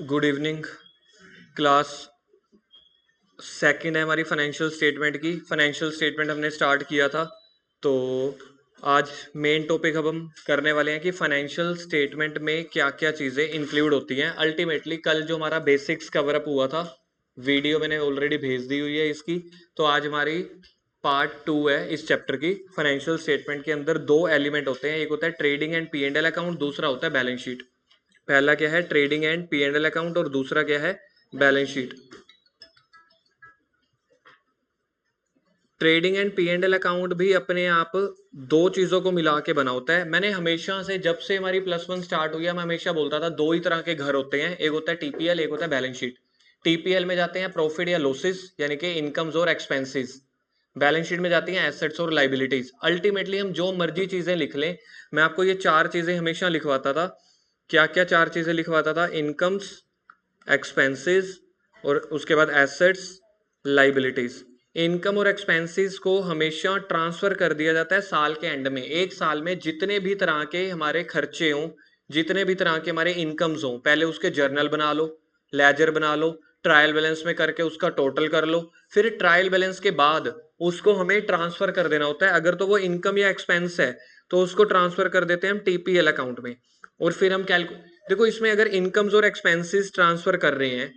Good evening class. Second है हमारी financial statement की। फाइनेंशियल स्टेटमेंट हमने स्टार्ट किया था, तो आज मेन टॉपिक अब हम करने वाले हैं कि फाइनेंशियल स्टेटमेंट में क्या क्या चीज़ें इंक्लूड होती हैं। अल्टीमेटली कल जो हमारा बेसिक्स कवर अप हुआ था, वीडियो मैंने ऑलरेडी भेज दी हुई है इसकी। तो आज हमारी पार्ट 2 है इस चैप्टर की। फाइनेंशियल स्टेटमेंट के अंदर दो एलिमेंट होते हैं, एक होता है trading and P and L account, दूसरा होता है बैलेंस शीट। पहला क्या है? Trading and P and L account, और दूसरा क्या है? Balance sheet. Trading and P and L account भी अपने आप दो चीजों को मिला के बना होता है। मैंने हमेशा से, जब से हमारी +1 स्टार्ट हुई है, मैं हमेशा बोलता था दो ही तरह के घर होते हैं, एक होता है टीपीएल, एक होता है बैलेंस शीट। टीपीएल में जाते हैं प्रॉफिट या लॉसेस, यानी कि इनकम्स और एक्सपेंसेस। बैलेंस शीट में जाती हैं एसेट्स और लाइबिलिटीज। अल्टीमेटली हम जो मर्जी चीजें लिख लें, मैं आपको ये चार चीजें हमेशा लिखवाता था। क्या क्या चार चीजें लिखवाता था? इनकम्स, एक्सपेंसेस, और उसके बाद एसेट्स, लाइबिलिटीज। इनकम और एक्सपेंसेस को हमेशा ट्रांसफर कर दिया जाता है साल के एंड में। एक साल में जितने भी तरह के हमारे खर्चे हों, जितने भी तरह के हमारे इनकम्स हों, पहले उसके जर्नल बना लो, लेजर बना लो, ट्रायल बैलेंस में करके उसका टोटल कर लो। फिर ट्रायल बैलेंस के बाद उसको हमें ट्रांसफर कर देना होता है। अगर तो वो इनकम या एक्सपेंस है तो उसको ट्रांसफर कर देते हैं हम टीपीएल अकाउंट में। और फिर हम देखो, इसमें अगर इनकम्स और एक्सपेंसेस ट्रांसफर कर रहे हैं,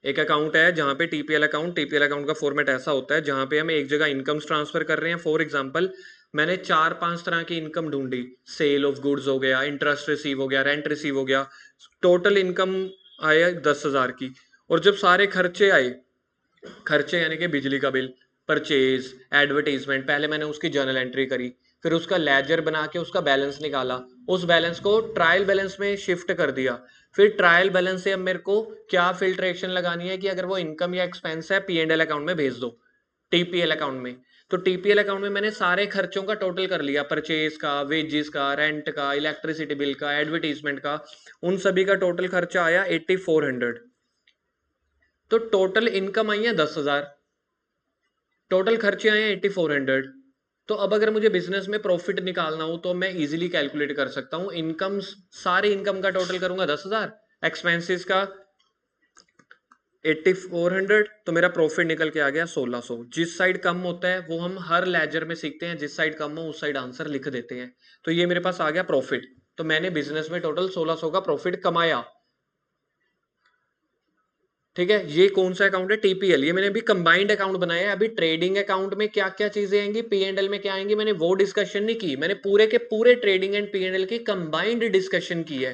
एक अकाउंट है जहां पे टीपीएल अकाउंट का फॉर्मेट ऐसा होता है जहां पे हम एक जगह इनकम्स ट्रांसफर कर रहे हैं। फॉर एग्जांपल, मैंने 4-5 तरह की इनकम ढूंढी, सेल ऑफ गुड्स हो गया, इंटरेस्ट रिसीव हो गया, रेंट रिसीव हो गया, टोटल इनकम आया 10,000 की। और जब सारे खर्चे आए, खर्चे यानी कि बिजली का बिल, परचेज, एडवर्टीजमेंट, पहले मैंने उसकी जर्नल एंट्री करी, फिर उसका लेजर बना के उसका बैलेंस निकाला, उस बैलेंस को ट्रायल बैलेंस में शिफ्ट कर दिया। फिर ट्रायल बैलेंस से अब मेरे को क्या फिल्ट्रेशन लगानी है कि अगर वो इनकम या एक्सपेंस है, पी एंड एल अकाउंट में भेज दो, टीपीएल अकाउंट में। तो टीपीएल अकाउंट में मैंने सारे खर्चों का टोटल कर लिया, परचेज का, वेजेस का, रेंट का, इलेक्ट्रिसिटी बिल का, एडवर्टीजमेंट का, उन सभी का टोटल खर्चा आया 8400। तो टोटल इनकम आई है 10,000, टोटल खर्चे आए हैं 8400। तो अब अगर मुझे बिजनेस में प्रॉफिट निकालना हो तो मैं इजीली कैलकुलेट कर सकता हूं। इनकम, सारी इनकम का टोटल करूंगा 10,000, एक्सपेंसेस का 8400, तो मेरा प्रॉफिट निकल के आ गया 1600। जिस साइड कम होता है वो हम हर लेजर में सीखते हैं, जिस साइड कम हो उस साइड आंसर लिख देते हैं। तो ये मेरे पास आ गया प्रॉफिट। तो मैंने बिजनेस में टोटल 1600 का प्रॉफिट कमाया। ठीक है, ये कौन सा अकाउंट है? टीपीएल। ये मैंने अभी कंबाइंड अकाउंट बनाया है। अभी ट्रेडिंग अकाउंट में क्या क्या चीजें आएंगी, पी एंड एल में क्या आएंगी, मैंने वो डिस्कशन नहीं की। मैंने पूरे के पूरे trading and P and L की कंबाइंड डिस्कशन की है।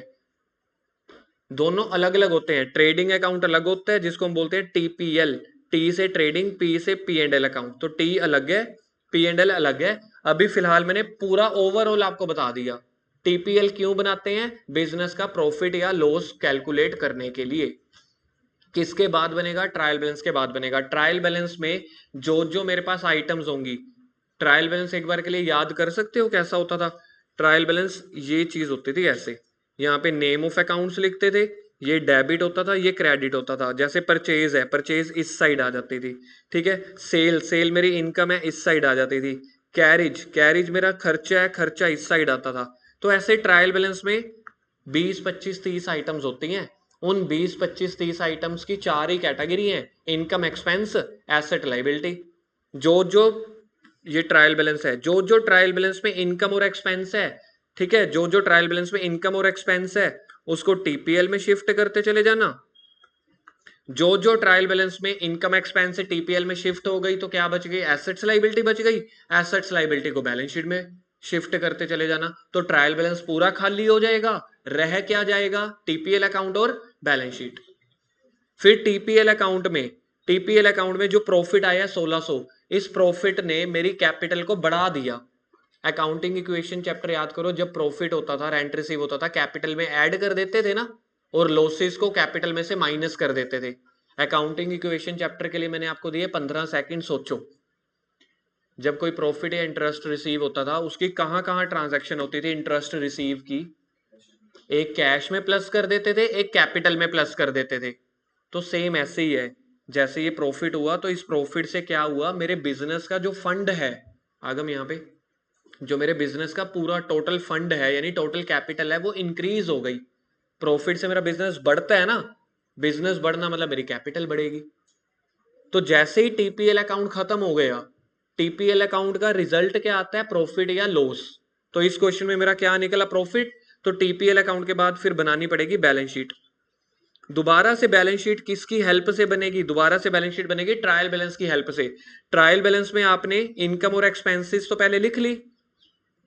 दोनों अलग अलग होते हैं। ट्रेडिंग अकाउंट अलग होता है जिसको हम बोलते हैं टीपीएल, टी से ट्रेडिंग, पी से पी एंड एल अकाउंट। तो टी अलग है, पी एंड एल अलग है। अभी फिलहाल मैंने पूरा ओवरऑल आपको बता दिया। टीपीएल क्यों बनाते हैं? बिजनेस का प्रॉफिट या लॉस कैलकुलेट करने के लिए। किसके बाद बनेगा? ट्रायल बैलेंस के बाद बनेगा। ट्रायल बैलेंस में जो जो मेरे पास आइटम्स होंगी, ट्रायल बैलेंस एक बार के लिए याद कर सकते हो कैसा होता था? ट्रायल बैलेंस ये चीज होती थी ऐसे, यहाँ पे नेम ऑफ अकाउंट्स लिखते थे, ये डेबिट होता था, ये क्रेडिट होता था। जैसे परचेज है, परचेज इस साइड आ जाती थी। ठीक है, सेल, सेल मेरी इनकम है, इस साइड आ जाती थी। कैरिज, कैरिज मेरा खर्चा है, खर्चा इस साइड आता था। तो ऐसे ट्रायल बैलेंस में 20, 25, 30 आइटम्स होती हैं। उन 20, 25, 30 आइटम्स की चार ही कैटेगरी हैं, इनकम, एक्सपेंस, एसेट, लाइबिलिटी। जो जो ये ट्रायल बैलेंस है, जो जो ट्रायल बैलेंस में इनकम और एक्सपेंस है, ठीक है, जो जो ट्रायल बैलेंस में इनकम और एक्सपेंस है उसको टीपीएल में शिफ्ट करते चले जाना। जो जो ट्रायल बैलेंस में इनकम एक्सपेंस से टीपीएल में शिफ्ट हो गई तो क्या बच गई? एसेट्स लाइबिलिटी बच गई। एसेट्स लाइबिलिटी को बैलेंस शीट में शिफ्ट करते चले जाना। तो ट्रायल बैलेंस पूरा खाली हो जाएगा, रह क्या जाएगा? टीपीएल अकाउंट और बैलेंस शीट। फिर टीपीएल अकाउंट में जो प्रॉफिट आया 1600, इस प्रॉफिट ने मेरी कैपिटल को बढ़ा दिया। अकाउंटिंग इक्वेशन चैप्टर याद करो, जब प्रॉफिट होता था, रेंट रिसीव होता था, कैपिटल में ऐड कर देते थे ना, और लॉसेस को कैपिटल में से माइनस कर देते थे। अकाउंटिंग इक्वेशन चैप्टर के लिए मैंने आपको दिए 15 सेकंड, सोचो। जब कोई प्रॉफिट या इंटरेस्ट रिसीव होता था, उसकी कहां कहां ट्रांजैक्शन होती थी इंटरेस्ट रिसीव की? एक कैश में प्लस कर देते थे, एक कैपिटल में प्लस कर देते थे। तो सेम ऐसे ही है, जैसे ये प्रॉफिट हुआ तो इस प्रॉफिट से क्या हुआ, मेरे बिजनेस का जो फंड है, आगम यहाँ पे, जो मेरे बिजनेस का पूरा टोटल फंड है यानी टोटल कैपिटल है, वो इंक्रीज हो गई। प्रॉफिट से मेरा बिजनेस बढ़ता है ना, बिजनेस बढ़ना मतलब मेरी कैपिटल बढ़ेगी। तो जैसे ही टीपीएल अकाउंट खत्म हो गया, टीपीएल अकाउंट का रिजल्ट क्या आता है, प्रॉफिट या लॉस। तो इस क्वेश्चन में मेरा क्या निकला, प्रॉफिट। तो टीपीएल अकाउंट के बाद फिर बनानी पड़ेगी बैलेंस शीट। दोबारा से बैलेंस शीट किसकी हेल्प से बनेगी, दोबारा से बैलेंस शीट बनेगी ट्रायल बैलेंस की हेल्प से। ट्रायल बैलेंस में आपने इनकम और एक्सपेंसेस तो पहले लिख ली,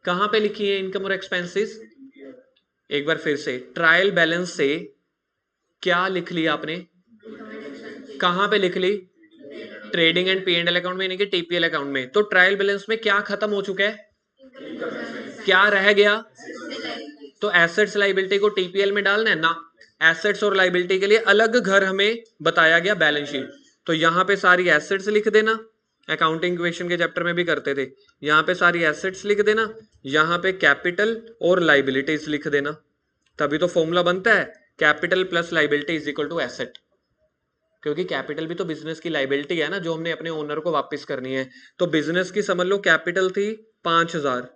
कहां पे लिखी है इनकम और एक्सपेंसेस, एक बार फिर से, ट्रायल बैलेंस से क्या लिख लिया आपने, कहां पे लिख ली, ट्रेडिंग एंड पी&एल अकाउंट में, यानी कि टीपीएल अकाउंट में। तो ट्रायल बैलेंस में क्या खत्म हो चुका है, क्या रह गया, तो एसेट्स लायबिलिटी को टीपीएल में डालना है ना, एसेट्स और लायबिलिटी के लिए अलग घर हमें बताया गया बैलेंस शीट। तो यहां पे सारी एसेट्स लिख देना, अकाउंटिंग इक्वेशन के चैप्टर में भी करते थे, यहां पे सारी एसेट्स लिख देना, यहां पे कैपिटल और लायबिलिटीज लिख देना, तभी तो फॉर्मूला बनता है capital plus liability is equal to asset. क्योंकि कैपिटल भी तो बिजनेस की लायबिलिटी है ना, जो हमने अपने ओनर को वापस करनी है। तो बिजनेस की समझ लो कैपिटल थी 5,000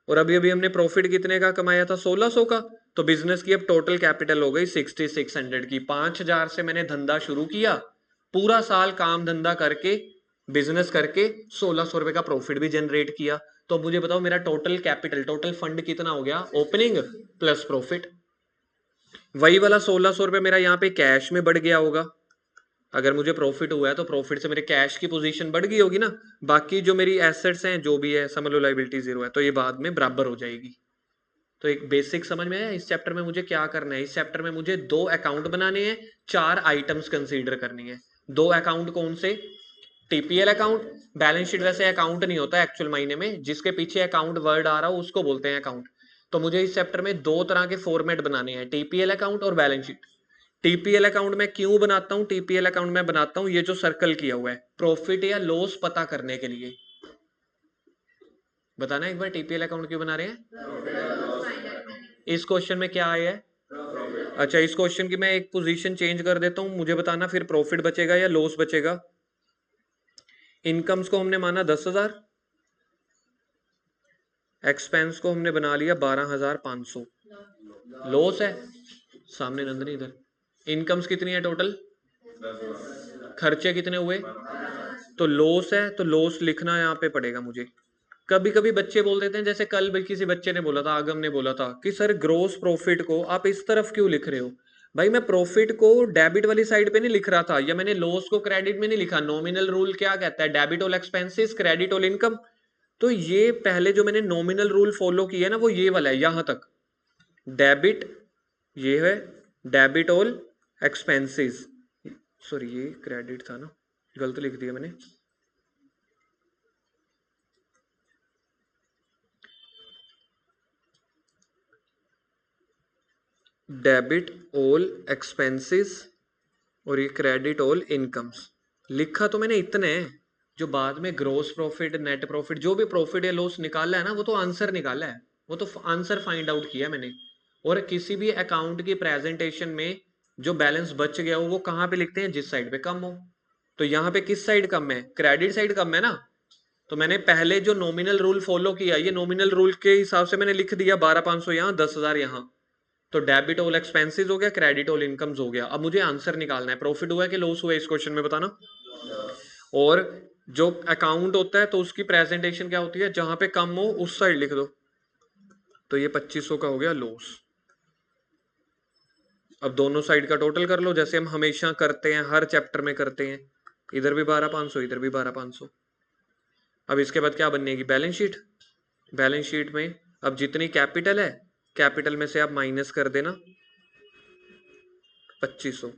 और अभी अभी हमने प्रॉफिट कितने का कमाया था, 1,600 का। तो बिजनेस की अब टोटल कैपिटल हो गई 6,600 की। 5,000 से मैंने धंधा शुरू किया, पूरा साल काम धंधा करके बिजनेस करके 1,600 रुपए का प्रॉफिट भी जनरेट किया। तो मुझे बताओ मेरा टोटल कैपिटल, टोटल फंड कितना हो गया, ओपनिंग प्लस प्रॉफिट। वही वाला 1,600 रुपए मेरा यहाँ पे कैश में बढ़ गया होगा, अगर मुझे प्रॉफिट हुआ है तो प्रॉफिट से मेरे कैश की पोजीशन बढ़ गई होगी ना। बाकी जो मेरी एसेट्स हैं जो भी है, समझ लो लायबिलिटी जीरो है, तो ये बाद में बराबर हो जाएगी। तो एक बेसिक समझ में आया इस चैप्टर में मुझे क्या करना है। इस चैप्टर में मुझे 2 अकाउंट बनाने हैं, 4 आइटम्स कंसीडर करनी है। 2 अकाउंट कौन से, टीपीएल अकाउंट, बैलेंस शीट वैसे अकाउंट नहीं होता एक्चुअल मायने में, जिसके पीछे अकाउंट वर्ड आ रहा हो उसको बोलते हैं अकाउंट। तो मुझे इस चैप्टर में 2 तरह के फॉर्मेट बनाने हैं, टीपीएल अकाउंट और बैलेंस शीट। टीपीएल अकाउंट में क्यों बनाता हूं, टीपीएल अकाउंट में बनाता हूं ये जो सर्कल किया हुआ है, प्रॉफिट या लॉस पता करने के लिए। बताना एक बार टीपीएल अकाउंट क्यों बना रहे हैं, इस क्वेश्चन में क्या आया है, अच्छा इस क्वेश्चन की मैं एक पोजीशन चेंज कर देता हूं, मुझे बताना फिर प्रॉफिट बचेगा या लॉस बचेगा। इनकम्स को हमने माना 10,000, एक्सपेंस को हमने बना लिया 12,500, लॉस है सामने नंदनी इधर। इनकम्स कितनी है टोटल, खर्चे कितने हुए, तो लॉस है, तो लॉस लिखना यहाँ पे पड़ेगा मुझे। कभी कभी बच्चे बोल देते हैं, जैसे कल भी किसी बच्चे ने बोला था, आगम ने बोला था कि सर ग्रोस प्रॉफिट को आप इस तरफ क्यों लिख रहे हो। भाई मैं प्रॉफिट को डेबिट वाली साइड पे नहीं लिख रहा था, या मैंने लॉस को क्रेडिट में नहीं लिखा। नॉमिनल रूल क्या कहता है, debit all expenses credit all income. तो ये पहले जो मैंने नॉमिनल रूल फॉलो किया है ना, वो ये वाला है, यहां तक डेबिट, ये है डेबिट ऑल एक्सपेंसेस, सॉरी ये क्रेडिट था ना, गलत लिख दिया मैंने। डेबिट ऑल एक्सपेंसेस और ये क्रेडिट ऑल इनकम्स। लिखा तो मैंने इतने हैं, जो बाद में ग्रोस प्रॉफिट, नेट प्रॉफिट, जो भी प्रॉफिट या लॉस निकाला है ना, वो तो आंसर निकाला है, वो तो आंसर फाइंड आउट किया मैंने। और किसी भी अकाउंट की प्रेजेंटेशन में जो बैलेंस बच गया हो वो कहाँ पे लिखते हैं, जिस साइड पे कम हो। तो यहाँ पे किस साइड कम है, क्रेडिट साइड कम है ना। तो मैंने पहले जो नॉमिनल रूल फॉलो किया, ये नॉमिनल रूल के हिसाब से मैंने लिख दिया 12,500 यहाँ, 10,000 यहाँ। तो डेबिट ऑल एक्सपेंसेस हो गया, क्रेडिट ऑल इनकम्स हो गया। अब मुझे आंसर निकालना है, प्रॉफिट हुआ कि लॉस हुआ इस क्वेश्चन में बताना। और जो अकाउंट होता है तो उसकी प्रेजेंटेशन क्या होती है, जहां पे कम हो उस साइड लिख दो। तो ये 2,500 का हो गया लॉस। अब दोनों साइड का टोटल कर लो, जैसे हम हमेशा करते हैं, हर चैप्टर में करते हैं। इधर भी 12,500, इधर भी 12,500। अब इसके बाद क्या बनेगी, बैलेंस शीट। बैलेंस शीट में अब जितनी कैपिटल है, कैपिटल में से आप माइनस कर देना 2,500।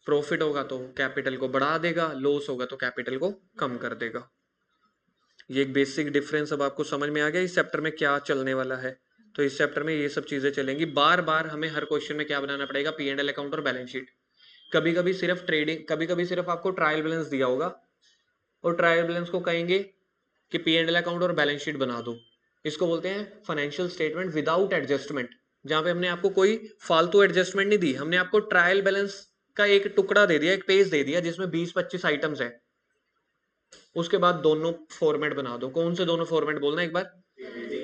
प्रॉफिट होगा तो कैपिटल को बढ़ा देगा, लॉस होगा तो कैपिटल को कम कर देगा। ये एक बेसिक डिफरेंस अब आपको समझ में आ गया इस चैप्टर में क्या चलने वाला है। तो इस चैप्टर में ये सब चीजें चलेंगी। बार बार हमें हर क्वेश्चन में क्या बनाना पड़ेगा, पी&एल अकाउंट और बैलेंस शीट। कभी कभी सिर्फ ट्रेडिंग, कभी कभी सिर्फ आपको ट्रायल बैलेंस दिया होगा और ट्रायल बैलेंस को कहेंगे कि पी&एल अकाउंट और बैलेंस शीट बना दो। इसको बोलते हैं फाइनेंशियल स्टेटमेंट विदाउट एडजस्टमेंट, जहां पे हमने आपको कोई फालतू एडजस्टमेंट नहीं दी, हमने आपको ट्रायल बैलेंस का एक टुकड़ा दे दिया, एक पेज दे दिया जिसमें 20-25 आइटम्स है। उसके बाद दोनों फॉर्मेट बना दो। कौन से दोनों फॉर्मेट बोलना एक बार,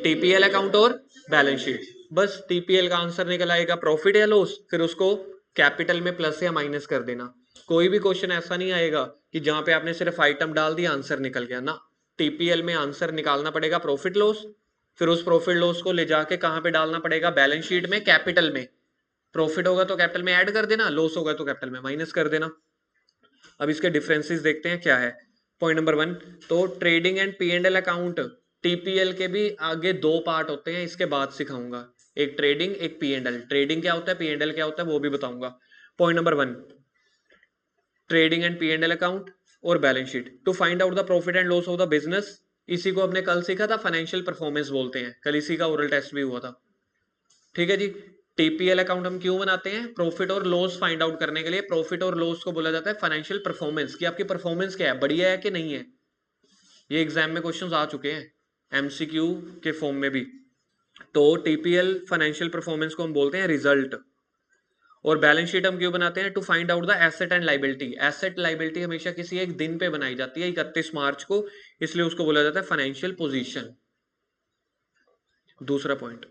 टीपीएल अकाउंट और बैलेंस शीट। बस टीपीएल का आंसर निकल आएगा प्रॉफिट या लॉस, फिर उसको कैपिटल में प्लस या माइनस कर देना। कोई भी क्वेश्चन ऐसा नहीं आएगा कि जहां पे आपने सिर्फ आइटम डाल दिया आंसर निकल गया ना। टीपीएल में आंसर निकालना पड़ेगा प्रॉफिट लॉस, फिर उस प्रॉफिट लॉस को ले जाके कहां पे डालना पड़ेगा, बैलेंस शीट में कैपिटल में। प्रॉफिट होगा तो कैपिटल में ऐड कर देना, लॉस होगा तो कैपिटल में माइनस कर देना। अब इसके डिफरेंसेस देखते हैं क्या है। पॉइंट नंबर 1, तो trading and P and L account, TPL के भी आगे 2 पार्ट होते हैं, इसके बाद सिखाऊंगा। एक ट्रेडिंग, एक पी एंड एल। ट्रेडिंग क्या होता है, पी एंड एल क्या होता है, वो भी बताऊंगा। Point number 1, trading and P and L account और balance sheet to find out the profit and loss of the business. इसी को अपने कल सीखा था, फाइनेंशियल परफॉर्मेंस बोलते हैं, कल इसी का ओरल टेस्ट भी हुआ था। ठीक है जी। टीपीएल अकाउंट हम क्यों बनाते हैं, प्रॉफिट और लॉस फाइंड आउट करने के लिए। प्रॉफिट और लॉस को बोला जाता है फाइनेंशियल परफॉर्मेंस, कि आपकी परफॉर्मेंस क्या है, बढ़िया है कि नहीं है। ये एग्जाम में क्वेश्चंस आ चुके हैं एमसीक्यू के फॉर्म में भी। तो टीपीएल फाइनेंशियल परफॉर्मेंस को हम बोलते हैं रिजल्ट। और बैलेंस शीट हम क्यों बनाते हैं, to find out the asset and liability. Asset liability हमेशा किसी एक दिन पे बनाई जाती है, 31 मार्च को, इसलिए उसको बोला जाता है फाइनेंशियल पोजीशन। दूसरा पॉइंट,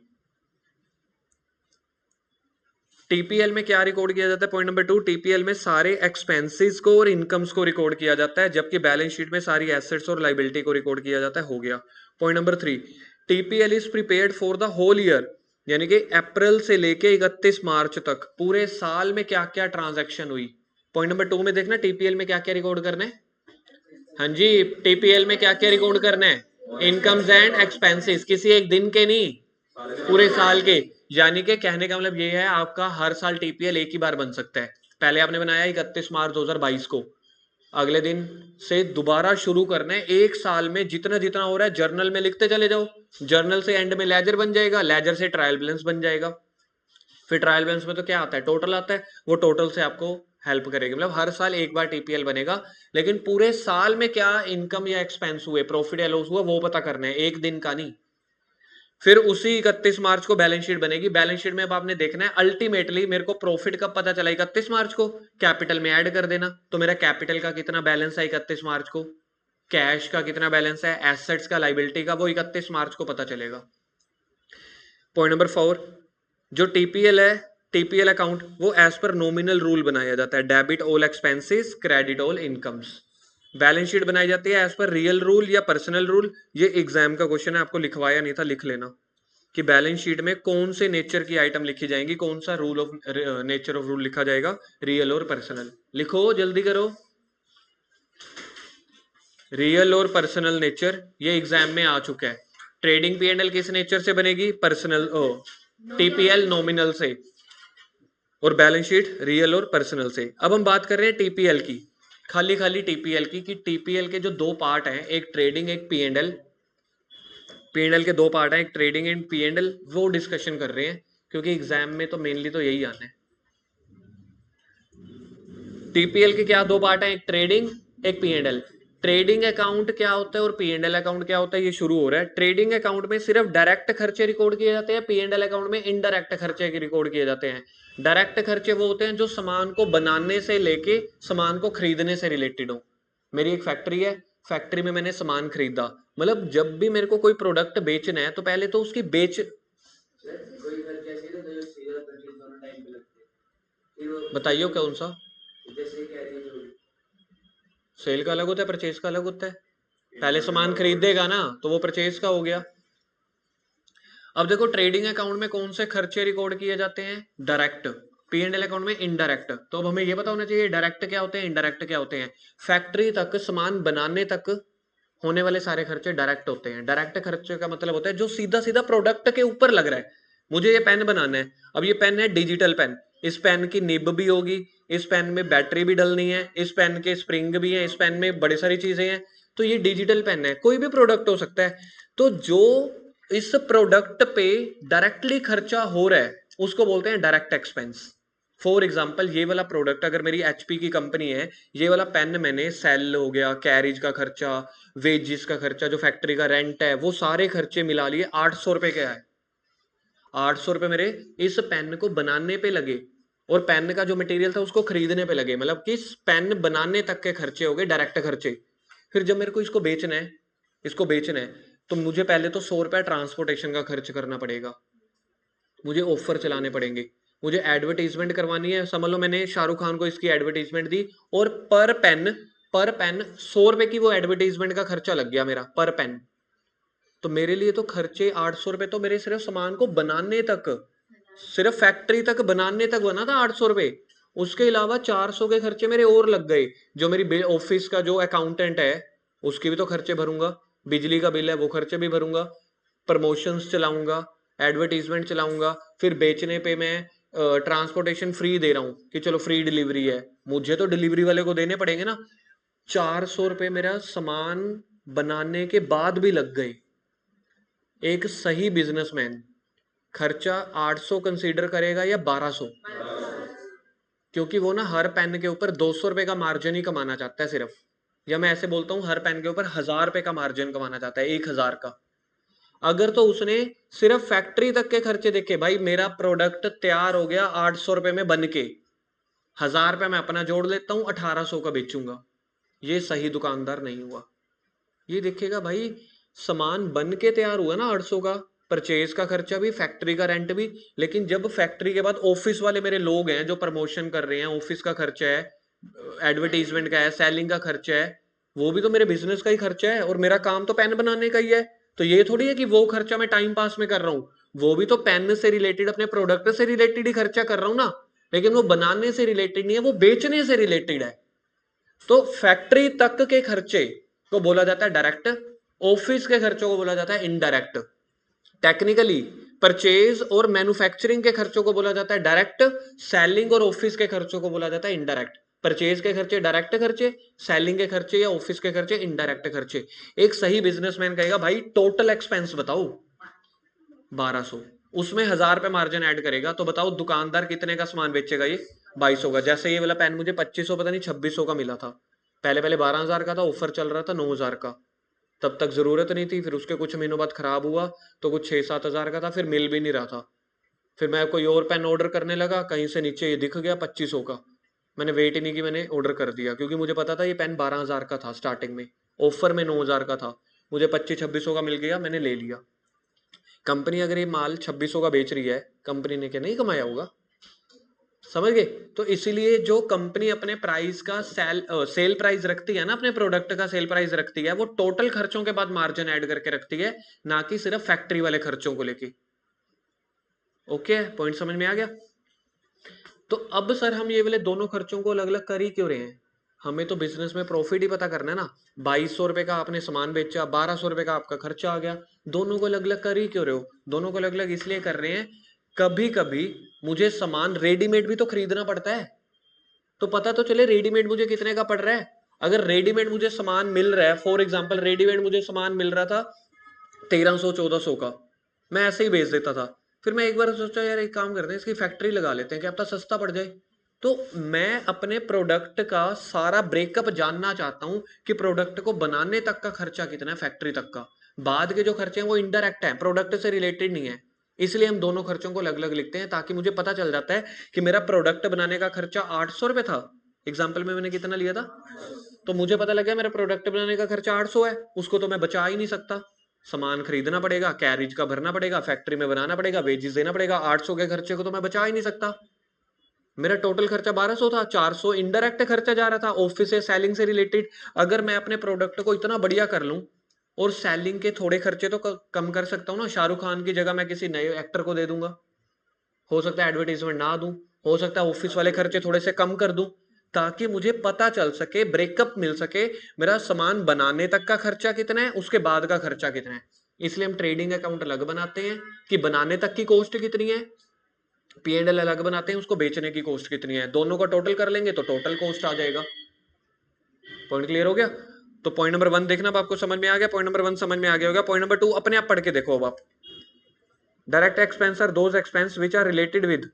टीपीएल में क्या रिकॉर्ड किया जाता है। पॉइंट नंबर 2, टीपीएल में सारे एक्सपेंसेस को और इनकम्स को रिकॉर्ड किया जाता है, जबकि बैलेंस शीट में सारी एसेट्स और लाइबिलिटी को रिकॉर्ड किया जाता है। हो गया। Point number 3, TPL is prepared for the whole year, यानी कि अप्रैल से लेके 31 मार्च तक पूरे साल में क्या क्या ट्रांजैक्शन हुई। पॉइंट नंबर 2 में देखना टीपीएल में क्या क्या रिकॉर्ड करना है। हाँ जी, टीपीएल में क्या क्या रिकॉर्ड करना है, इनकम्स एंड एक्सपेंसेस, किसी एक दिन के नहीं, पूरे साल के। यानी कि कहने का मतलब ये है, आपका हर साल टीपीएल एक ही बार बन सकता है। पहले आपने बनाया 31 मार्च 2022 को, अगले दिन से दोबारा शुरू करना है। एक साल में जितना जितना हो रहा है जर्नल में लिखते चले जाओ, जर्नल से एंड में लेजर बन जाएगा, लेजर से ट्रायल बैलेंस बन जाएगा। फिर ट्रायल बैलेंस में तो क्या आता है, टोटल आता है, वो टोटल से आपको हेल्प करेगी। मतलब हर साल एक बार टीपीएल बनेगा, लेकिन पूरे साल में क्या इनकम या एक्सपेंस हुए, प्रॉफिट या लॉस हुआ, वो पता करना है, एक दिन का नहीं। फिर उसी 31 मार्च को बैलेंस शीट बनेगी। बैलेंस शीट में अब आपने देखना है अल्टीमेटली मेरे को प्रॉफिट कब पता चला, 31 मार्च को, कैपिटल में ऐड कर देना। तो मेरा कैपिटल का कितना बैलेंस है 31 मार्च को, कैश का कितना बैलेंस है, एसेट्स का, लाइबिलिटी का, वो 31 मार्च को पता चलेगा। पॉइंट नंबर 4, जो टीपीएल है, टीपीएल अकाउंट, वो एज पर नॉमिनल रूल बनाया जाता है, debit all expenses, credit all incomes. Balance sheet बनाई जाती है एज पर रियल रूल या पर्सनल रूल। ये एग्जाम का क्वेश्चन है, आपको लिखवाया नहीं था, लिख लेना कि बैलेंस शीट में कौन से नेचर की आइटम लिखी जाएंगी, कौन सा rule of nature of rule लिखा जाएगा, रियल और पर्सनल। लिखो, जल्दी करो। रियल और पर्सनल नेचर ये एग्जाम में आ चुका है। ट्रेडिंग पीएनएल किस नेचर से बनेगी, पर्सनल, टीपीएल नॉमिनल से, और बैलेंस शीट रियल और पर्सनल से। अब हम बात कर रहे हैं टीपीएल की, खाली खाली टीपीएल की, कि टीपीएल के जो 2 पार्ट हैं, एक ट्रेडिंग एक पीएनएल। पीएनएल के 2 पार्ट हैं, एक ट्रेडिंग एंड पीएनएल, वो डिस्कशन कर रहे हैं, क्योंकि एग्जाम में तो मेनली तो यही आना है। टीपीएल के क्या 2 पार्ट हैं, एक ट्रेडिंग एक पीएनएल। ट्रेडिंग अकाउंट क्या होता है और पीएनएल अकाउंट क्या होता है, ये शुरू हो रहा है। ट्रेडिंग अकाउंट में सिर्फ डायरेक्ट खर्चे रिकॉर्ड किए जाते हैं, पीएनएल अकाउंट में इनडायरेक्ट खर्चे रिकॉर्ड किए जाते हैं। डायरेक्ट खर्चे वो होते हैं जो सामान को बनाने से लेके सामान को खरीदने से रिलेटेड हो। मेरी एक फैक्ट्री है, फैक्ट्री में मैंने सामान खरीदा, मतलब जब भी मेरे को कोई प्रोडक्ट बेचना है तो पहले तो उसकी बताइए कौन सा, सेल का अलग होता है, परचेज का अलग होता है। पहले सामान खरीदेगा ना तो वो परचेज का हो गया। अब देखो ट्रेडिंग अकाउंट में कौन से खर्चे रिकॉर्ड किए जाते हैं, डायरेक्ट। पीएनएल अकाउंट में इनडायरेक्ट। तो अब हमें ये पता होना चाहिए डायरेक्ट क्या होते हैं, इनडायरेक्ट क्या होते हैं। फैक्ट्री तक सामान बनाने तक होने वाले सारे खर्चे डायरेक्ट होते हैं। डायरेक्ट खर्चे का मतलब होता है जो सीधा सीधा प्रोडक्ट के ऊपर लग रहा है। मुझे ये पेन बनाना है, अब ये पेन है डिजिटल पेन, इस पेन की निब भी होगी, इस पेन में बैटरी भी डलनी है, इस पेन के स्प्रिंग भी है, इस पेन में बड़ी सारी चीजें हैं। तो ये डिजिटल पेन है, कोई भी प्रोडक्ट हो सकता है। तो जो इस प्रोडक्ट पे डायरेक्टली खर्चा हो रहा है उसको बोलते हैं डायरेक्ट एक्सपेंस। फॉर एग्जाम्पल ये वाला प्रोडक्ट अगर मेरी एचपी की कंपनी है, ये वाला पेन मैंने सेल हो गया, कैरिज का खर्चा, वेजिस का खर्चा, जो फैक्ट्री का रेंट है, वो सारे खर्चे मिला लिए 800 रुपए का है। 800 रुपए मेरे इस पेन को बनाने पे लगे, और पेन का जो मटेरियल था उसको खरीदने पे लगे, मतलब कि पेन बनाने तक के खर्चे हो गए डायरेक्ट खर्चे। फिर जब मेरे को इसको बेचना है, तो मुझे पहले तो 100 रुपया ट्रांसपोर्टेशन का खर्च करना पड़ेगा, मुझे ऑफर चलाने पड़ेंगे, मुझे एडवर्टीजमेंट करवानी है। समझ लो मैंने शाहरुख खान को इसकी एडवर्टीजमेंट दी और पर पेन 100 रुपए की वो एडवर्टीजमेंट का खर्चा लग गया मेरा पर पेन। तो मेरे लिए तो खर्चे 800 रुपए तो मेरे सिर्फ सामान को बनाने तक, सिर्फ फैक्ट्री तक बनाने तक बना था 800 रुपए। उसके अलावा 400 के खर्चे मेरे और लग गए। जो मेरी ऑफिस का जो अकाउंटेंट है उसके भी तो खर्चे भरूंगा, बिजली का बिल है वो खर्चे भी भरूंगा, प्रमोशंस चलाऊंगा, एडवर्टीजमेंट चलाऊंगा, फिर बेचने पे मैं ट्रांसपोर्टेशन फ्री दे रहा हूँ कि चलो फ्री डिलीवरी है, मुझे तो डिलीवरी वाले को देने पड़ेंगे ना। 400 रुपए मेरा सामान बनाने के बाद भी लग गए। एक सही बिजनेसमैन खर्चा 800 कंसीडर करेगा या 1200? क्योंकि वो ना हर पेन के ऊपर 200 रुपए का मार्जिन ही कमाना चाहता है सिर्फ, या मैं ऐसे बोलता हूँ हर पेन के ऊपर 1000 रुपए का मार्जिन कमाना चाहता है, 1000 का। अगर तो उसने सिर्फ फैक्ट्री तक के खर्चे देखे, भाई मेरा प्रोडक्ट तैयार हो गया 800 रुपए में बन के, 1000 रुपए मैं अपना जोड़ लेता हूं, 1800 का बेचूंगा, ये सही दुकानदार नहीं हुआ। ये देखेगा भाई सामान बन के तैयार हुआ ना 800 का, परचेज का खर्चा भी, फैक्ट्री का रेंट भी, लेकिन जब फैक्ट्री के बाद ऑफिस वाले मेरे लोग हैं जो प्रमोशन कर रहे हैं, ऑफिस का खर्चा है, एडवर्टीजमेंट का है, सेलिंग का खर्चा है, वो भी तो मेरे बिजनेस का ही खर्चा है, और मेरा काम तो पेन बनाने का ही है। तो ये थोड़ी है कि वो खर्चा मैं टाइम पास में कर रहा हूँ, वो भी तो पेन से रिलेटेड, अपने प्रोडक्ट से रिलेटेड ही खर्चा कर रहा हूं ना, लेकिन वो बनाने से रिलेटेड नहीं है, वो बेचने से रिलेटेड है। तो फैक्ट्री तक के खर्चे को बोला जाता है डायरेक्ट, ऑफिस के खर्चों को बोला जाता है इनडायरेक्ट। टेक्निकली परचेज और मैन्युफैक्चरिंग के खर्चों को बोला जाता है डायरेक्ट, सेलिंग और ऑफिस के खर्चों को बोला जाता है इनडायरेक्ट। परचेज के खर्चे डायरेक्ट खर्चे, सेलिंग के खर्चे या ऑफिस के खर्चे इनडायरेक्ट खर्चे। एक सही बिजनेसमैन कहेगा भाई टोटल एक्सपेंस बताओ 1200, उसमें 1000 रुपए मार्जिन ऐड करेगा, तो बताओ दुकानदार कितने का सामान बेचेगा? ये 2200 का। जैसे ये वाला पेन मुझे 2500 पता नहीं 2600 का मिला था, पहले पहले 12000 का था, ऑफर चल रहा था 9000 का, तब तक जरूरत नहीं थी, फिर उसके कुछ महीनों बाद खराब हुआ तो कुछ 6-7 हजार का था, फिर मिल भी नहीं रहा था। फिर मैं कोई और पेन ऑर्डर करने लगा, कहीं से नीचे ये दिख गया 2500 का, मैंने वेट ही नहीं की, मैंने ऑर्डर कर दिया, क्योंकि मुझे पता था ये पेन 12000 का था स्टार्टिंग में, ऑफर में 9000 का था, मुझे 2500-2600 का मिल गया, मैंने ले लिया। कंपनी अगर ये माल 2600 का बेच रही है, कंपनी ने क्या नहीं कमाया होगा? समझ गए? तो इसीलिए जो कंपनी अपने प्राइस का सेल प्राइस रखती है ना, अपने प्रोडक्ट का सेल प्राइस रखती है, वो टोटल खर्चों के बाद मार्जिन ऐड करके रखती है, ना कि सिर्फ फैक्ट्री वाले खर्चों को लेके। ओके, पॉइंट समझ में आ गया? तो अब सर हम ये वाले दोनों खर्चों को अलग अलग कर ही क्यों रहे हैं? हमें तो बिजनेस में प्रॉफिट ही पता करना है ना। 2200 रुपए का आपने सामान बेचा, 1200 रुपए का आपका खर्चा आ गया, दोनों को अलग अलग कर ही क्यों रहे हो? दोनों को अलग अलग इसलिए कर रहे हैं, कभी कभी मुझे सामान रेडीमेड भी तो खरीदना पड़ता है, तो पता तो चले रेडीमेड मुझे कितने का पड़ रहा है। अगर रेडीमेड मुझे सामान मिल रहा है, फॉर एग्जाम्पल रेडीमेड मुझे सामान मिल रहा था 1300-1400 का, मैं ऐसे ही बेच देता था, फिर मैं एक बार सोचा यार एक काम करते हैं, इसकी फैक्ट्री लगा लेते हैं, क्या पता सस्ता पड़ जाए। तो मैं अपने प्रोडक्ट का सारा ब्रेकअप जानना चाहता हूं कि प्रोडक्ट को बनाने तक का खर्चा कितना है, फैक्ट्री तक का, बाद के जो खर्चे हैं वो इनडायरेक्ट है, प्रोडक्ट से रिलेटेड नहीं है। इसलिए हम दोनों खर्चों को अलग अलग लिखते हैं, ताकि मुझे पता चल जाता है कि मेरा प्रोडक्ट बनाने का खर्चा 800 रुपए था, एग्जाम्पल में मैंने कितना लिया था, तो मुझे पता लग गया मेरा प्रोडक्ट बनाने का खर्चा 800 है, उसको तो मैं बचा ही नहीं सकता, सामान खरीदना पड़ेगा, कैरिज का भरना पड़ेगा, फैक्ट्री में बनाना पड़ेगा, वेजेस देना पड़ेगा, 800 के खर्चे को तो मैं बचा ही नहीं सकता। मेरा टोटल खर्चा 1200 था, 400 इनडायरेक्ट खर्चा जा रहा था ऑफिस से, सेलिंग से रिलेटेड। अगर मैं अपने प्रोडक्ट को इतना बढ़िया कर लूं और सेलिंग के थोड़े खर्चे तो कम कर सकता हूं ना, शाहरुख खान की जगह मैं किसी नए एक्टर को दे दूंगा, हो सकता है एडवर्टीजमेंट ना दूं, हो सकता है ऑफिस वाले खर्चे थोड़े से कम कर दूं, ताकि मुझे पता चल सके, ब्रेकअप मिल सके, मेरा सामान बनाने तक का खर्चा कितना है, उसके बाद का खर्चा कितना है। इसलिए हम ट्रेडिंग अकाउंट अलग बनाते हैं कि बनाने तक की कॉस्ट कितनी है, P&L अलग बनाते हैं उसको बेचने की कॉस्ट कितनी है, दोनों का टोटल कर लेंगे तो टोटल कॉस्ट आ जाएगा। पॉइंट क्लियर हो गया? तो पॉइंट नंबर 1 देखना, अब आपको समझ में आ गया, पॉइंट नंबर 1 समझ में आ गया होगा। पॉइंट नंबर 2 अपने आप पढ़ के देखो अब आप, direct expense are those expense which are related with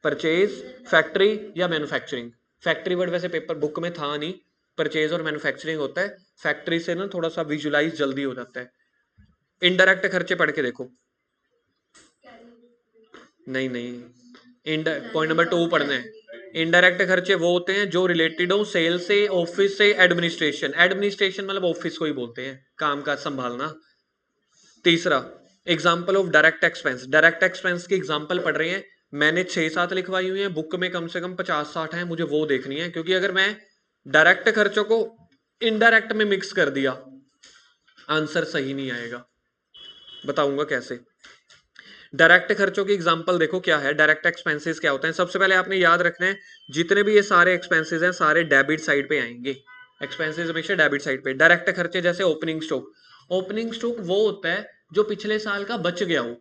purchase, factory या मैन्युफैक्चरिंग। फैक्ट्री वर्ड वैसे पेपर बुक में था नहीं, परचेज और मैन्युफैक्चरिंग होता है, फैक्ट्री से ना थोड़ा सा विजुलाइज जल्दी हो जाता है। इनडायरेक्ट खर्चे पढ़ के देखो, नहीं पॉइंट नंबर 2 पढ़ना है। इनडायरेक्ट खर्चे वो होते हैं जो रिलेटेड हो सेल से, ऑफिस से, एडमिनिस्ट्रेशन। एडमिनिस्ट्रेशन मतलब ऑफिस को ही बोलते हैं, काम काज संभालना। तीसरा, example of direct expense. Direct expense की एग्जाम्पल पढ़ रहे हैं, मैंने 6-7 लिखवाई हुई है, बुक में कम से कम 50-60 है, मुझे वो देखनी है, क्योंकि अगर मैं डायरेक्ट खर्चों को इनडायरेक्ट में मिक्स कर दिया, आंसर सही नहीं आएगा। बताऊंगा कैसे। डायरेक्ट खर्चों की एग्जांपल देखो क्या है, डायरेक्ट एक्सपेंसेस क्या होते हैं। सबसे पहले आपने याद रखना है, जितने भी ये सारे एक्सपेंसेस हैं सारे डेबिट साइड पे आएंगे। एक्सपेंसेस हमेशा डेबिट साइड पे। डायरेक्ट खर्चे जैसे ओपनिंग स्टॉक, ओपनिंग स्टॉक वो होता है जो पिछले साल का बच गया हो।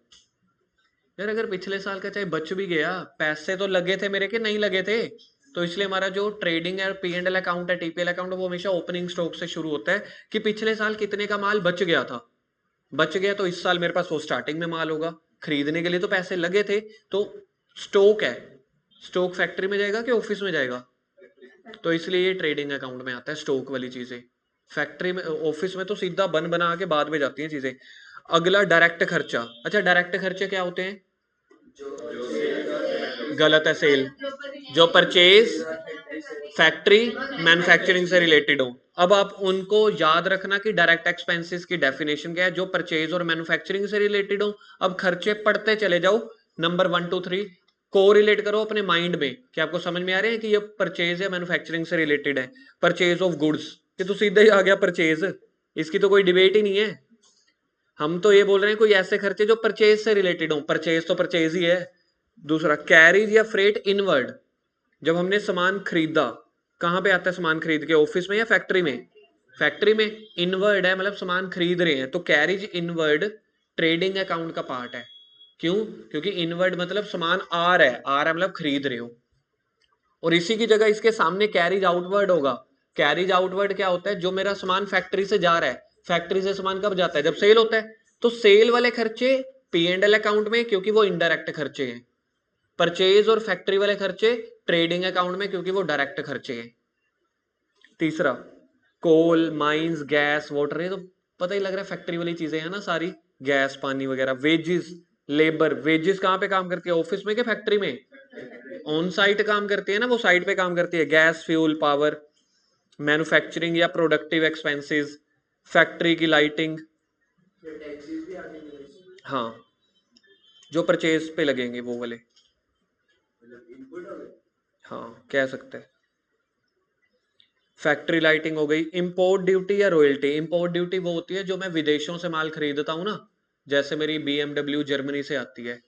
यार अगर पिछले साल का चाहे बच भी गया, पैसे तो लगे थे मेरे के नहीं लगे थे, तो इसलिए हमारा जो ट्रेडिंग है, पी एंड एल अकाउंट है, टीपीएल अकाउंट है, वो हमेशा ओपनिंग स्टॉक से शुरू होता है कि पिछले साल कितने का माल बच गया था। बच गया तो इस साल मेरे पास वो स्टार्टिंग में माल होगा, खरीदने के लिए तो पैसे लगे थे, तो स्टॉक है। स्टॉक फैक्ट्री में जाएगा कि ऑफिस में जाएगा, तो इसलिए ये ट्रेडिंग अकाउंट में आता है स्टॉक वाली चीजें। फैक्ट्री में, ऑफिस में तो सीधा बन बना के बाद में जाती हैं चीजें। अगला डायरेक्ट खर्चा। अच्छा डायरेक्ट खर्चे क्या होते हैं? गलत है, सेल। जो परचेज फैक्ट्री मैन्युफैक्चरिंग से रिलेटेड हो। अब आप उनको याद रखना कि डायरेक्ट एक्सपेंसेस की डेफिनेशन क्या है, जो परचेज और मैन्युफैक्चरिंग से रिलेटेड हो। अब खर्चे पढ़ते चले जाओ, नंबर 1 2 3 को रिलेट करो अपने माइंड में कि आपको समझ में आ रहे हैं कि ये परचेज या मैन्युफैक्चरिंग से रिलेटेड है। परचेज ऑफ गुड्स, ये तो सीधा ही आ गया परचेज, इसकी तो कोई डिबेट ही नहीं है। हम तो ये बोल रहे हैं कोई ऐसे खर्चे जो परचेज से रिलेटेड हो, परचेज तो परचेज ही है। दूसरा, कैरीज या फ्रेट इनवर्ड, जब हमने सामान खरीदा, कहां पे आता है सामान खरीद के, ऑफिस में या फैक्ट्री में? फैक्ट्री में। इनवर्ड है मतलब सामान खरीद रहे हैं, तो कैरिज इनवर्ड ट्रेडिंग अकाउंट का पार्ट है। क्यों? क्योंकि इनवर्ड मतलब सामान आ रहा है, आ रहा है मतलब खरीद रहे हो। और इसी की जगह इसके सामने कैरिज आउटवर्ड होगा। कैरिज आउटवर्ड क्या होता है? जो मेरा सामान फैक्ट्री से जा रहा है, फैक्ट्री से सामान कब जाता है? जब सेल होता है। तो सेल वाले खर्चे पी एंड एल अकाउंट में, क्योंकि वो इनडायरेक्ट खर्चे हैं। परचेज और फैक्ट्री वाले खर्चे ट्रेडिंग अकाउंट में, क्योंकि वो डायरेक्ट खर्चे हैं। तीसरा, कोल, माइंस, गैस, वाटर, ये तो पता ही लग रहा है फैक्ट्री वाली चीजें हैं ना सारी, गैस, पानी वगैरह। वेजेस, लेबर, वेजेस कहाँ पे काम करती है, ऑफिस में क्या फैक्ट्री में? ऑन साइट काम करती है ना, वो साइट पे काम करती है। Gas, fuel, power. मैन्युफैक्चरिंग या प्रोडक्टिव एक्सपेंसेस, फैक्ट्री की लाइटिंग। हाँ, जो परचेज पे लगेंगे वो वाले, हाँ कह सकते हैं। फैक्ट्री लाइटिंग हो गई। इंपोर्ट ड्यूटी या रॉयल्टी, इंपोर्ट ड्यूटी वो होती है जो मैं विदेशों से माल खरीदता हूँ ना, जैसे मेरी BMW जर्मनी से आती है,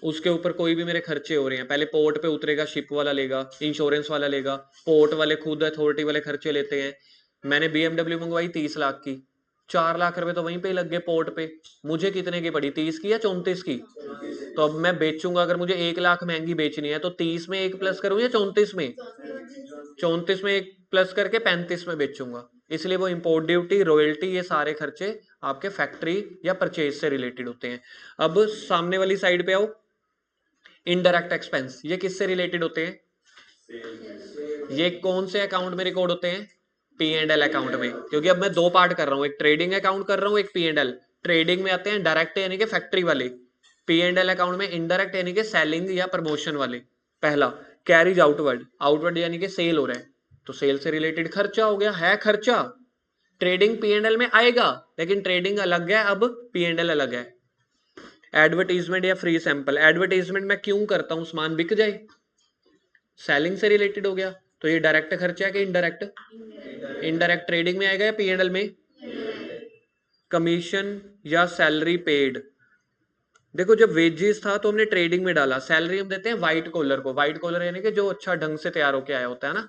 उसके ऊपर कोई भी मेरे खर्चे हो रहे हैं, पहले पोर्ट पे उतरेगा, शिप वाला लेगा, इंश्योरेंस वाला लेगा, पोर्ट वाले खुद अथॉरिटी वाले खर्चे लेते हैं। मैंने BMW मंगवाई 30 लाख की, 4 लाख रुपए तो वहीं पे लग गए पोर्ट पे। मुझे कितने की पड़ी, 30 की या 34 की? तो अब मैं बेचूंगा, अगर मुझे 1 लाख महंगी बेचनी है तो 30 में 1 प्लस करूं या 34 में? 34 में 1 प्लस करके 35 में बेचूंगा। इसलिए वो इंपोर्ट ड्यूटी, रॉयल्टी, ये सारे खर्चे आपके फैक्ट्री या परचेज से रिलेटेड होते हैं। अब सामने वाली साइड पे आओ, इनडायरेक्ट एक्सपेंस, ये किससे रिलेटेड होते हैं? ये कौन से अकाउंट में रिकॉर्ड होते हैं? पी एंड एल अकाउंट में, क्योंकि अब मैं दो पार्ट कर रहा हूं, एक ट्रेडिंग अकाउंट कर रहा हूं, एक पी एंड एल। ट्रेडिंग में आते हैं डायरेक्ट यानी कि फैक्ट्री वाले, पी एंड एल अकाउंट में इनडायरेक्ट यानी कि सेलिंग या प्रमोशन वाले। पहला, कैरीज आउटवर्ड, आउटवर्ड यानी कि सेल हो रहा है, तो सेल से रिलेटेड खर्चा हो गया, है खर्चा। ट्रेडिंग पी एंड एल में आएगा, लेकिन ट्रेडिंग अलग है, अब पी एंड एल अलग है। एडवर्टीजमेंट या फ्री सैंपल, एडवर्टीजमेंट मैं क्यों करता हूं, सामान बिक जाए, सेलिंग से रिलेटेड हो गया, तो ये डायरेक्ट खर्चा है कि इनडायरेक्ट? इनडायरेक्ट ट्रेडिंग में आएगा या पी एंड एल में? कमीशन या सैलरी पेड, देखो जब वेजेस था तो हमने ट्रेडिंग में डाला, सैलरी हम देते हैं व्हाइट कॉलर को। व्हाइट कॉलर यानी कि जो अच्छा ढंग से तैयार होके आया होता है ना,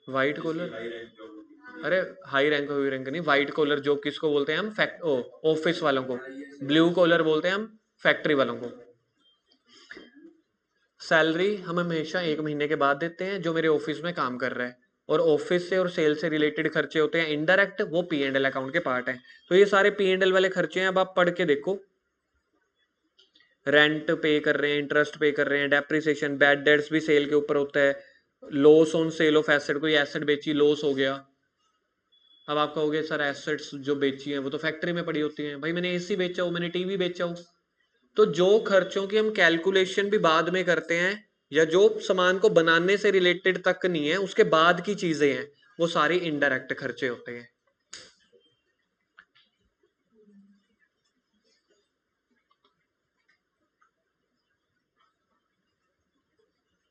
व्हाइट कॉलर। अरे हाई रैंक हुई रैंक नहीं, व्हाइट कॉलर जॉब किसको बोलते हैं हम? ऑफिस वालों को। ब्लू कॉलर बोलते हैं हम फैक्ट्री वालों को। सैलरी हम हमेशा 1 महीने के बाद देते हैं जो मेरे ऑफिस में काम कर रहा है, और ऑफिस से और सेल से रिलेटेड खर्चे होते हैं इनडायरेक्ट, वो पी एंड एल अकाउंट के पार्ट है। तो ये सारे पी एंड एल वाले खर्चे हैं। अब आप पढ़ के देखो, रेंट पे कर रहे हैं, इंटरेस्ट पे कर रहे हैं, डेप्रिसिएशन, बैड डेट्स भी सेल के ऊपर होता है, loss on sale of asset, कोई एसेट बेची लॉस हो गया। अब आप कहोगे सर एसेट्स जो बेची हैं वो तो फैक्ट्री में पड़ी होती हैं, भाई मैंने एसी बेचा हूँ, मैंने टीवी बेचा हूँ। तो जो खर्चों की हम कैलकुलेशन भी बाद में करते हैं, या जो सामान को बनाने से रिलेटेड तक नहीं है, उसके बाद की चीजें हैं, वो सारी इनडायरेक्ट खर्चे होते हैं।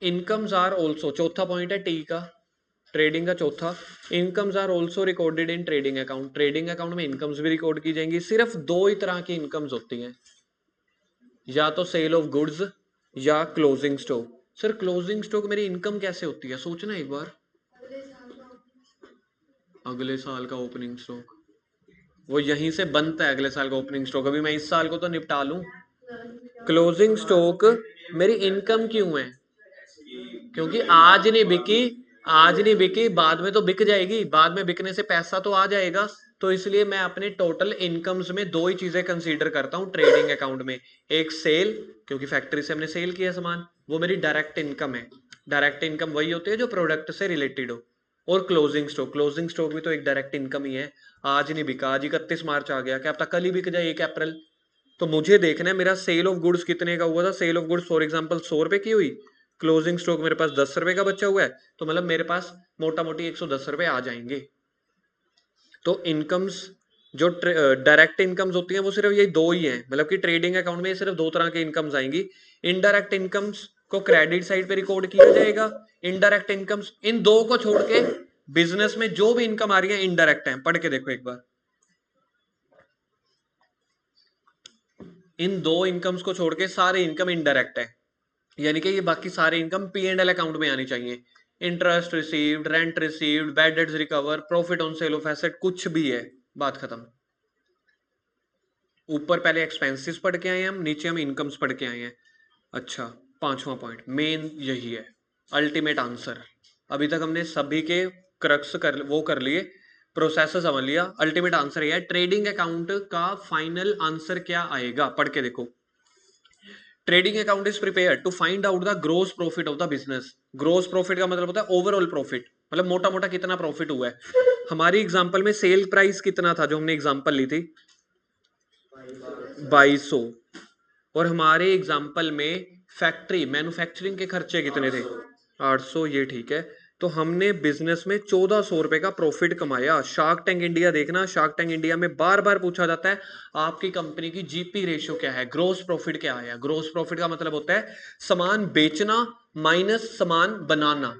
इनकम्स आर ऑल्सो, चौथा पॉइंट है टी का, ट्रेडिंग का चौथा, incomes are also recorded in trading account. Trading account में इनकम्स भी रिकॉर्ड की जाएंगी। सिर्फ दो ही तरह की इनकम्स होती हैं, या तो सेल ऑफ गुड्स या closing stock. Sir closing stock मेरी इनकम कैसे होती है, सोचना एक बार। अगले साल का ओपनिंग स्टॉक वो यहीं से बनता है, अगले साल का ओपनिंग स्टॉक। अभी मैं इस साल को तो निपटा लूं। क्लोजिंग स्टॉक मेरी इनकम क्यों है? क्योंकि आज नहीं बिकी, आज नहीं बिकी, बाद में तो बिक जाएगी, बाद में बिकने से पैसा तो आ जाएगा। तो इसलिए मैं अपने टोटल इनकम्स में दो ही चीजें कंसीडर करता हूं ट्रेडिंग अकाउंट में। एक सेल, क्योंकि फैक्ट्री से हमने सेल किया सामान, वो मेरी डायरेक्ट इनकम है। डायरेक्ट इनकम वही होती है जो प्रोडक्ट से रिलेटेड हो। और क्लोजिंग स्टॉक, क्लोजिंग स्टॉक भी तो एक डायरेक्ट इनकम ही है। आज नहीं बिका, आज 31 मार्च आ गया, क्या पता कल ही बिक जाए 1 अप्रैल। तो मुझे देखना है मेरा सेल ऑफ गुड्स कितने का हुआ था। Sale of goods for example 100 रुपए की हुई, क्लोजिंग स्टॉक मेरे पास 10 रुपए का बचा हुआ है, तो मतलब मेरे पास मोटा मोटी 110 रुपए आ जाएंगे। तो इनकम्स जो डायरेक्ट इनकम्स होती हैं वो सिर्फ ये दो ही हैं, मतलब कि ट्रेडिंग अकाउंट में सिर्फ दो तरह के इनकम्स आएंगी। इनडायरेक्ट इनकम्स को क्रेडिट साइड पे रिकॉर्ड किया जाएगा। इनडायरेक्ट इनकम्स, इन दो को छोड़ के बिजनेस में जो भी इनकम आ रही है इनडायरेक्ट है। पढ़ के देखो एक बार, इन दो इनकम्स को छोड़ के सारे इनकम इनडायरेक्ट है, यानी कि ये बाकी सारे income P and L account में आनी चाहिए। Interest received, rent received, bad debts recover, profit on sale of asset, कुछ भी है, बात खत्म। ऊपर पहले एक्सपेंसेस पढ़ के आए हैं हम, नीचे हम इनकम्स पढ़ के आए हैं। अच्छा, पांचवा पॉइंट मेन यही है, अल्टीमेट आंसर। अभी तक हमने सभी के क्रक्स कर लिए, प्रोसेस समझ लिया। अल्टीमेट आंसर यह है, ट्रेडिंग अकाउंट का फाइनल आंसर क्या आएगा, पढ़ के देखो। Trading account is prepare to find out the gross profit of the business. Gross profit का मतलब होता है ओवरऑल प्रॉफिट, मतलब मोटा मोटा कितना प्रॉफिट हुआ है। हमारी एग्जांपल में सेल प्राइस कितना था जो हमने एग्जांपल ली थी, 2200। और हमारे एग्जांपल में फैक्ट्री मैन्युफैक्चरिंग के खर्चे कितने थे, 800। ये ठीक है। तो हमने बिजनेस में 1400 रुपए का प्रॉफिट कमाया। शार्क टैंक इंडिया देखना, शार्क टैंक इंडिया में बार बार पूछा जाता है आपकी कंपनी की जीपी रेशियो क्या है, ग्रोस प्रॉफिट क्या आया। ग्रोस प्रॉफिट का मतलब होता है सामान बेचना माइनस सामान बनाना,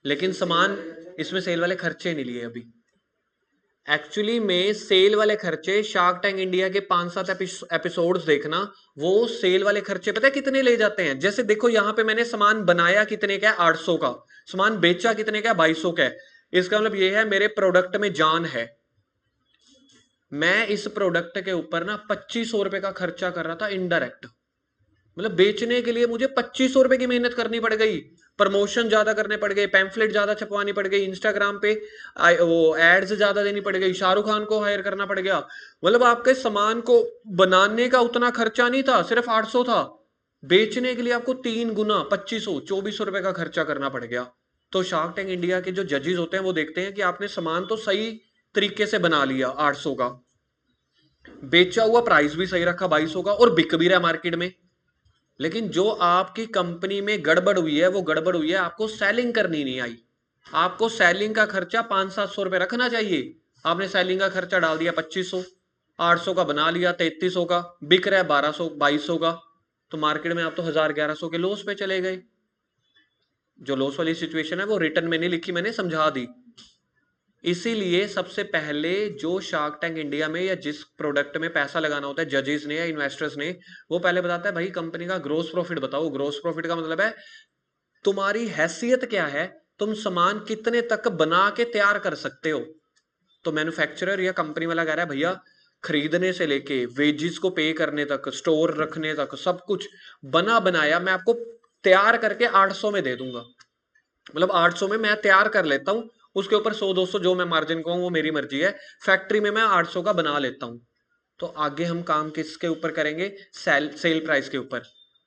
लेकिन सामान, इसमें सेल वाले खर्चे नहीं लिए अभी। एक्चुअली में सेल वाले खर्चे, शार्क टैंक इंडिया के 5-7 एपिसोड्स देखना, वो सेल वाले खर्चे पता है कितने ले जाते हैं। जैसे देखो यहाँ पे मैंने सामान बनाया कितने का है, 800 का, सामान बेचा कितने का है, 2200 का है। इसका मतलब ये है मेरे प्रोडक्ट में जान है। मैं इस प्रोडक्ट के ऊपर ना 2500 रुपए का खर्चा कर रहा था इनडायरेक्ट, मतलब बेचने के लिए मुझे 2500 रुपए की मेहनत करनी पड़ गई, प्रमोशन ज्यादा करने पड़ गए, पैम्फलेट ज्यादा छपवानी पड़ गई, इंस्टाग्राम पे वो एड्स ज्यादा देनी पड़ गई, शाहरुख खान को हायर करना पड़ गया। मतलब आपके सामान को बनाने का उतना खर्चा नहीं था, सिर्फ 800 था। बेचने के लिए आपको 3 गुना 2500 2400 रुपए का खर्चा करना पड़ गया। तो शार्क टैंक इंडिया के जो जजेस होते हैं वो देखते हैं कि आपने सामान तो सही तरीके से बना लिया 800 का, बेचा हुआ प्राइस भी सही रखा 2200 का, और बिक भी रहा मार्केट में, लेकिन जो आपकी कंपनी में गड़बड़ हुई है वो गड़बड़ हुई है आपको सेलिंग करनी नहीं आई। आपको सेलिंग का खर्चा 500-700 रुपए रखना चाहिए, आपने सेलिंग का खर्चा डाल दिया 2500, 800 का बना लिया 3300 का, बिक रहा है 1200 2200 का, तो मार्केट में आप तो 1000-1100 के लॉस पे चले गए। जो लॉस वाली सिचुएशन है वो रिटर्न में नहीं लिखी, मैंने समझा दी। इसीलिए सबसे पहले जो शार्क टैंक इंडिया में या जिस प्रोडक्ट में पैसा लगाना होता है जजेस ने या इन्वेस्टर्स ने, वो पहले बताता है भाई कंपनी का ग्रोस प्रॉफिट बताओ। ग्रोस प्रॉफिट का मतलब है तुम्हारी हैसियत क्या है, तुम सामान कितने तक बना के तैयार कर सकते हो। तो मैन्युफैक्चरर या कंपनी वाला कह रहा है भैया खरीदने से लेके वेजिस को पे करने तक, स्टोर रखने तक, सब कुछ बना बनाया मैं आपको तैयार करके 800 में दे दूंगा। मतलब 800 में मैं तैयार कर लेता हूं, उसके ऊपर 100-200 जो मैं मार्जिन कहूँ वो मेरी मर्जी है। फैक्ट्री में मैं 800 का बना लेता हूं। तो आगे हम काम किसके ऊपर करेंगे, सेल प्राइस के ऊपर।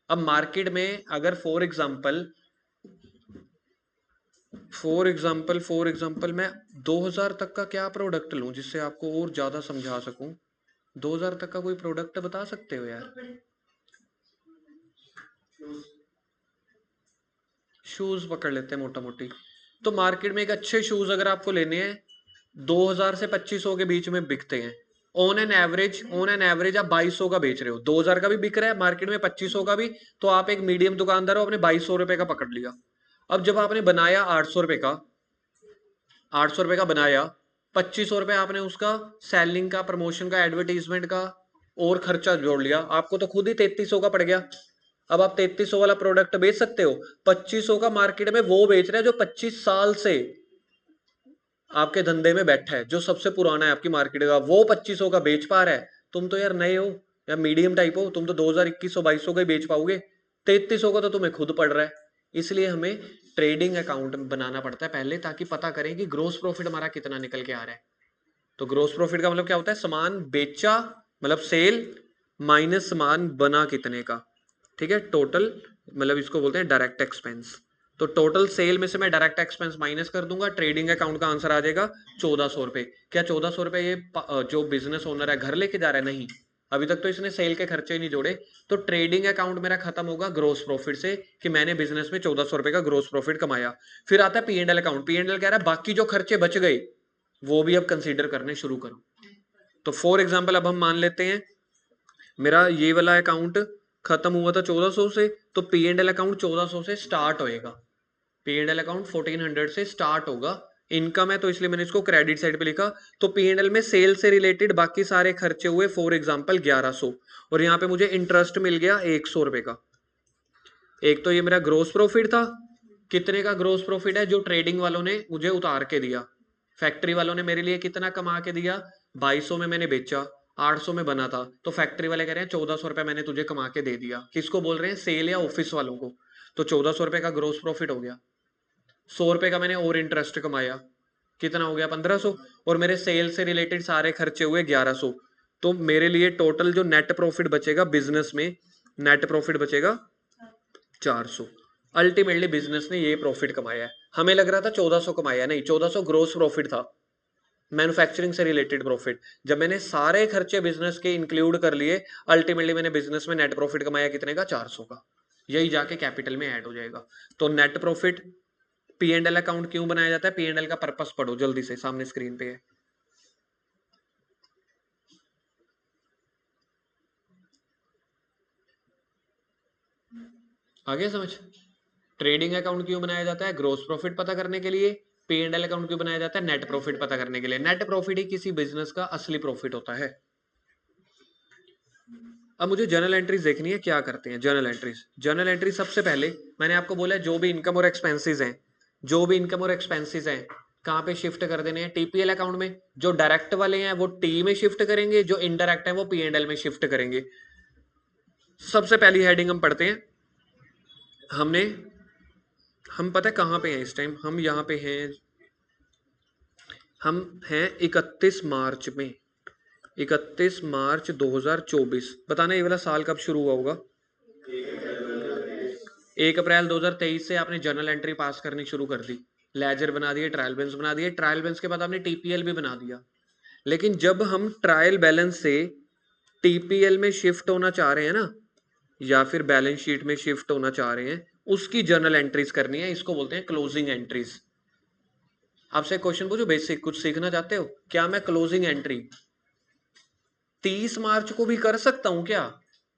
अब मार्केट में अगर फॉर एग्जाम्पल मैं 2000 तक का क्या प्रोडक्ट लूं जिससे आपको और ज्यादा समझा सकूं। 2000 तक का कोई प्रोडक्ट बता सकते हो यार। शूज पकड़ लेते हैं मोटा मोटी। तो मार्केट में एक अच्छे शूज अगर आपको लेने हैं 2000 से 2500 के बीच में बिकते हैं। ऑन एन एवरेज आप 2200 का बेच रहे हो, 2000 का भी बिक रहा है मार्केट में, 2500 का भी, तो आप एक मीडियम दुकानदार हो, आपने 2200 रुपए का पकड़ लिया। अब जब आपने बनाया 800 रुपए का, 800 रुपए का बनाया, 2500 रुपए आपने उसका सेलिंग का, प्रमोशन का, एडवर्टीजमेंट का और खर्चा जोड़ लिया, आपको तो खुद ही 3300 का पड़ गया। अब आप 3300 वाला प्रोडक्ट बेच सकते हो, 2500 का मार्केट में वो बेच रहा है जो 25 साल से आपके धंधे में बैठा है, जो सबसे पुराना है आपकी मार्केट का, वो 2500 का बेच पा रहा है। तुम तो यार नए हो या मीडियम टाइप हो, तुम तो 2021 2200 का ही बेच पाओगे, 3300 का तो तुम्हें खुद पड़ रहा है। इसलिए हमें ट्रेडिंग अकाउंट बनाना पड़ता है पहले, ताकि पता करें कि ग्रोस प्रॉफिट हमारा कितना निकल के आ रहा है। तो ग्रोस प्रॉफिट का मतलब क्या होता है, सामान बेचा मतलब सेल माइनस सामान बना कितने का, ठीक है, टोटल, मतलब इसको बोलते हैं डायरेक्ट एक्सपेंस। तो टोटल सेल में से मैं डायरेक्ट एक्सपेंस माइनस कर दूंगा, ट्रेडिंग अकाउंट का आंसर आ जाएगा 1400 रुपए। क्या 1400 रुपए ये जो बिजनेस ओनर है घर लेके जा रहा है? नहीं, अभी तक तो इसने सेल के खर्चे नहीं जोड़े। तो ट्रेडिंग अकाउंट मेरा खत्म होगा ग्रोस प्रॉफिट से, कि मैंने बिजनेस में 1400 रुपए का ग्रोस प्रॉफिट कमाया। फिर आता है P&L अकाउंट। P&L कह रहा है बाकी जो खर्चे बच गए वो भी अब कंसीडर करने शुरू करो। तो फॉर एग्जाम्पल अब हम मान लेते हैं मेरा ये वाला अकाउंट खत्म हुआ था 1400 से, तो P&L अकाउंट 1400 से स्टार्ट होएगा, P&L अकाउंट 1400 से स्टार्ट होगा। इनकम है तो इसलिए मैंने इसको क्रेडिट साइड पे लिखा। तो P&L में सेल से रिलेटेड बाकी सारे खर्चे हुए फॉर एग्जांपल 1100, और यहाँ पे मुझे इंटरेस्ट मिल गया 100 रुपए का। एक तो ये मेरा ग्रोस प्रॉफिट था, कितने का ग्रोस प्रॉफिट है जो ट्रेडिंग वालों ने मुझे उतार के दिया। फैक्ट्री वालों ने मेरे लिए कितना कमा के दिया, 2200 में मैंने बेचा, 800 में बना था, तो फैक्ट्री वाले कह रहे हैं 1400 रुपए मैंने तुझे कमा के दे दिया। किसको बोल रहे हैं, सेल या ऑफिस वालों को। तो 1400 रुपए का ग्रोस प्रॉफिट हो गया। 100 रुपए का मैंने और इंटरेस्ट कमाया, कितना हो गया 1500, और मेरे सेल से रिलेटेड सारे खर्चे हुए 1100। तो मेरे लिए टोटल जो नेट प्रॉफिट बचेगा बिजनेस में, नेट प्रॉफिट बचेगा 400। अल्टीमेटली बिजनेस ने ये प्रॉफिट कमाया है। हमें लग रहा था 1400 कमाया, नहीं, 1400 ग्रोस प्रॉफिट था, मैन्युफैक्चरिंग से रिलेटेड प्रॉफिट। जब मैंने सारे खर्चे बिजनेस के इंक्लूड कर लिए, अल्टीमेटली मैंने बिजनेस में नेट प्रॉफिट कमाया कितने का, 400 का। यही जाके कैपिटल में ऐड हो जाएगा। तो नेट प्रॉफिट, P&L अकाउंट क्यों बनाया जाता है, P&L का पर्पस पढ़ो जल्दी से, सामने स्क्रीन पे है। आगे समझ। ट्रेडिंग अकाउंट क्यों बनाया जाता है, ग्रोस प्रॉफिट पता करने के लिए। P&L अकाउंट क्यों बनाया जाता है, नेट प्रॉफिट पता करने के लिए। नेट प्रॉफिट ही किसी बिजनेस का असली प्रॉफिट होता है। अब मुझे जर्नल एंट्रीज देखनी है, क्या करते हैं जर्नल एंट्रीज। जर्नल एंट्रीज सबसे पहले मैंने आपको बोला जो भी इनकम और एक्सपेंसेस हैं, जो भी इनकम और एक्सपेंसेस हैं कहाँ पे शिफ्ट कर देने हैं, TPL अकाउंट में। जो डायरेक्ट वाले हैं वो T में शिफ्ट करेंगे, जो इनडायरेक्ट है वो P&L में शिफ्ट करेंगे। सबसे पहली हेडिंग हम पढ़ते हैं। हम पता है कहाँ पे हैं इस टाइम, हम यहाँ पे हैं, हम हैं 31 मार्च में, 31 मार्च 2024। बताना ये वाला साल कब शुरू हुआ होगा। 1 अप्रैल 2023 से आपने जर्नल एंट्री पास करनी शुरू कर दी, लेजर बना दिए, ट्रायल बैलेंस बना दिए, ट्रायल बैलेंस के बाद आपने TPL भी बना दिया। लेकिन जब हम ट्रायल बैलेंस से TPL में शिफ्ट होना चाह रहे हैं ना, या फिर बैलेंस शीट में शिफ्ट होना चाह रहे हैं, उसकी जर्नल एंट्रीज करनी है, इसको बोलते हैं क्लोजिंग एंट्रीज। आपसे क्वेश्चन पूछो बेसिक, कुछ सीखना चाहते हो, क्या मैं क्लोजिंग एंट्री 30 मार्च को भी कर सकता हूं क्या?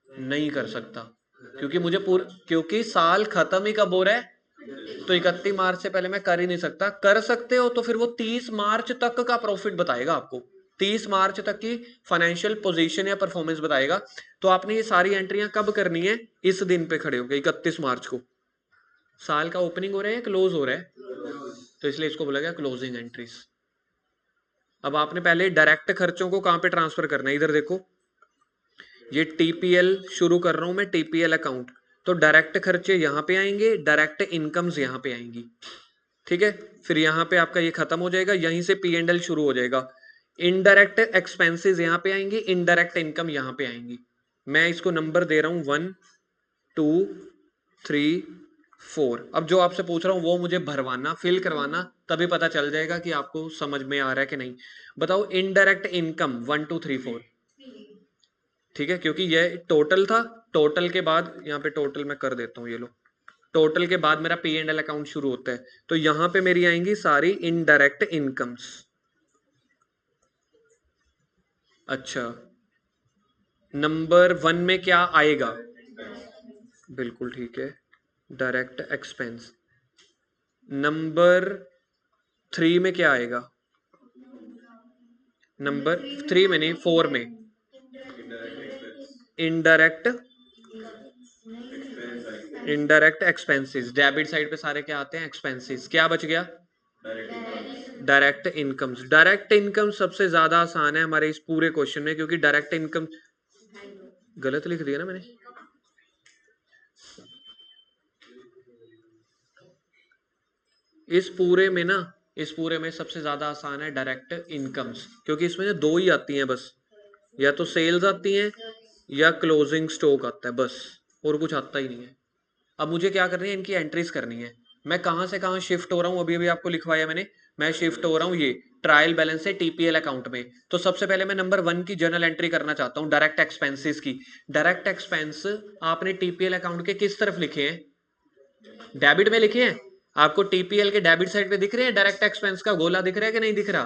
नहीं कर सकता, क्योंकि क्योंकि साल खत्म ही कब हो रहा है, तो 31 मार्च से पहले मैं कर ही नहीं सकता। कर सकते हो तो फिर वो 30 मार्च तक का प्रॉफिट बताएगा आपको, 30 मार्च तक की फाइनेंशियल पोजीशन या परफॉर्मेंस बताएगा। तो आपने ये सारी एंट्रियां कब करनी है, इस दिन पे खड़े होकर 31 मार्च को। साल का ओपनिंग हो रहा है या क्लोज हो रहा है, तो इसलिए इसको बोला गया क्लोजिंग एंट्रीज। अब आपने पहले डायरेक्ट खर्चों को कहां पे ट्रांसफर करना है, इधर देखो, ये TPL शुरू कर रहा हूं मैं, TPL अकाउंट। तो डायरेक्ट खर्चे यहां पे आएंगे, डायरेक्ट इनकम्स यहां पे आएंगी, ठीक है। फिर यहाँ पे आपका ये खत्म हो जाएगा, यहीं से P&L शुरू हो जाएगा। इनडायरेक्ट एक्सपेंसेस यहाँ पे आएंगी, इनडायरेक्ट इनकम यहाँ पे आएंगी। मैं इसको नंबर दे रहा हूं 1 2 3 4। अब जो आपसे पूछ रहा हूं वो मुझे भरवाना, फिल करवाना, तभी पता चल जाएगा कि आपको समझ में आ रहा है कि नहीं। बताओ इनडायरेक्ट इनकम 1 2 3 4, ठीक है, क्योंकि ये टोटल था। टोटल के बाद यहाँ पे टोटल मैं कर देता हूँ, ये लो, टोटल के बाद मेरा P&L अकाउंट शुरू होता है। तो यहां पे मेरी आएंगी सारी इनडायरेक्ट इनकम्स। अच्छा, नंबर 1 में क्या आएगा? बिल्कुल ठीक है, डायरेक्ट एक्सपेंस। नंबर 3 में क्या आएगा? नंबर 3 में नहीं, 4 में। Indirect indirect expenses. Debit side पे सारे क्या आते हैं? एक्सपेंसेस। क्या बच गया? Direct incomes. डायरेक्ट इनकम सबसे ज्यादा आसान है हमारे इस पूरे क्वेश्चन में, क्योंकि डायरेक्ट इनकम गलत लिख दिया ना मैंने। इस पूरे में सबसे ज्यादा आसान है डायरेक्ट इनकम्स, क्योंकि इसमें ना दो ही आती हैं बस, या तो सेल्स आती हैं या क्लोजिंग स्टॉक आता है बस, और कुछ आता ही नहीं है। अब मुझे क्या करनी है? इनकी एंट्रीज करनी है। मैं कहां से कहां शिफ्ट हो रहा हूं? अभी अभी आपको लिखवाया मैंने। मैं शिफ्ट हो रहा हूं ये ट्रायल बैलेंस से टीपीएल अकाउंट में। तो सबसे पहले मैं नंबर 1 की जर्नल एंट्री करना चाहता हूं, डायरेक्ट एक्सपेंसेस की। डायरेक्ट एक्सपेंस आपने टीपीएल अकाउंट के किस तरफ लिखे हैं? डेबिट में लिखे हैं। आपको टीपीएल के डेबिट साइड पे दिख रहे हैं डायरेक्ट एक्सपेंस का गोला? दिख रहा है कि नहीं दिख रहा?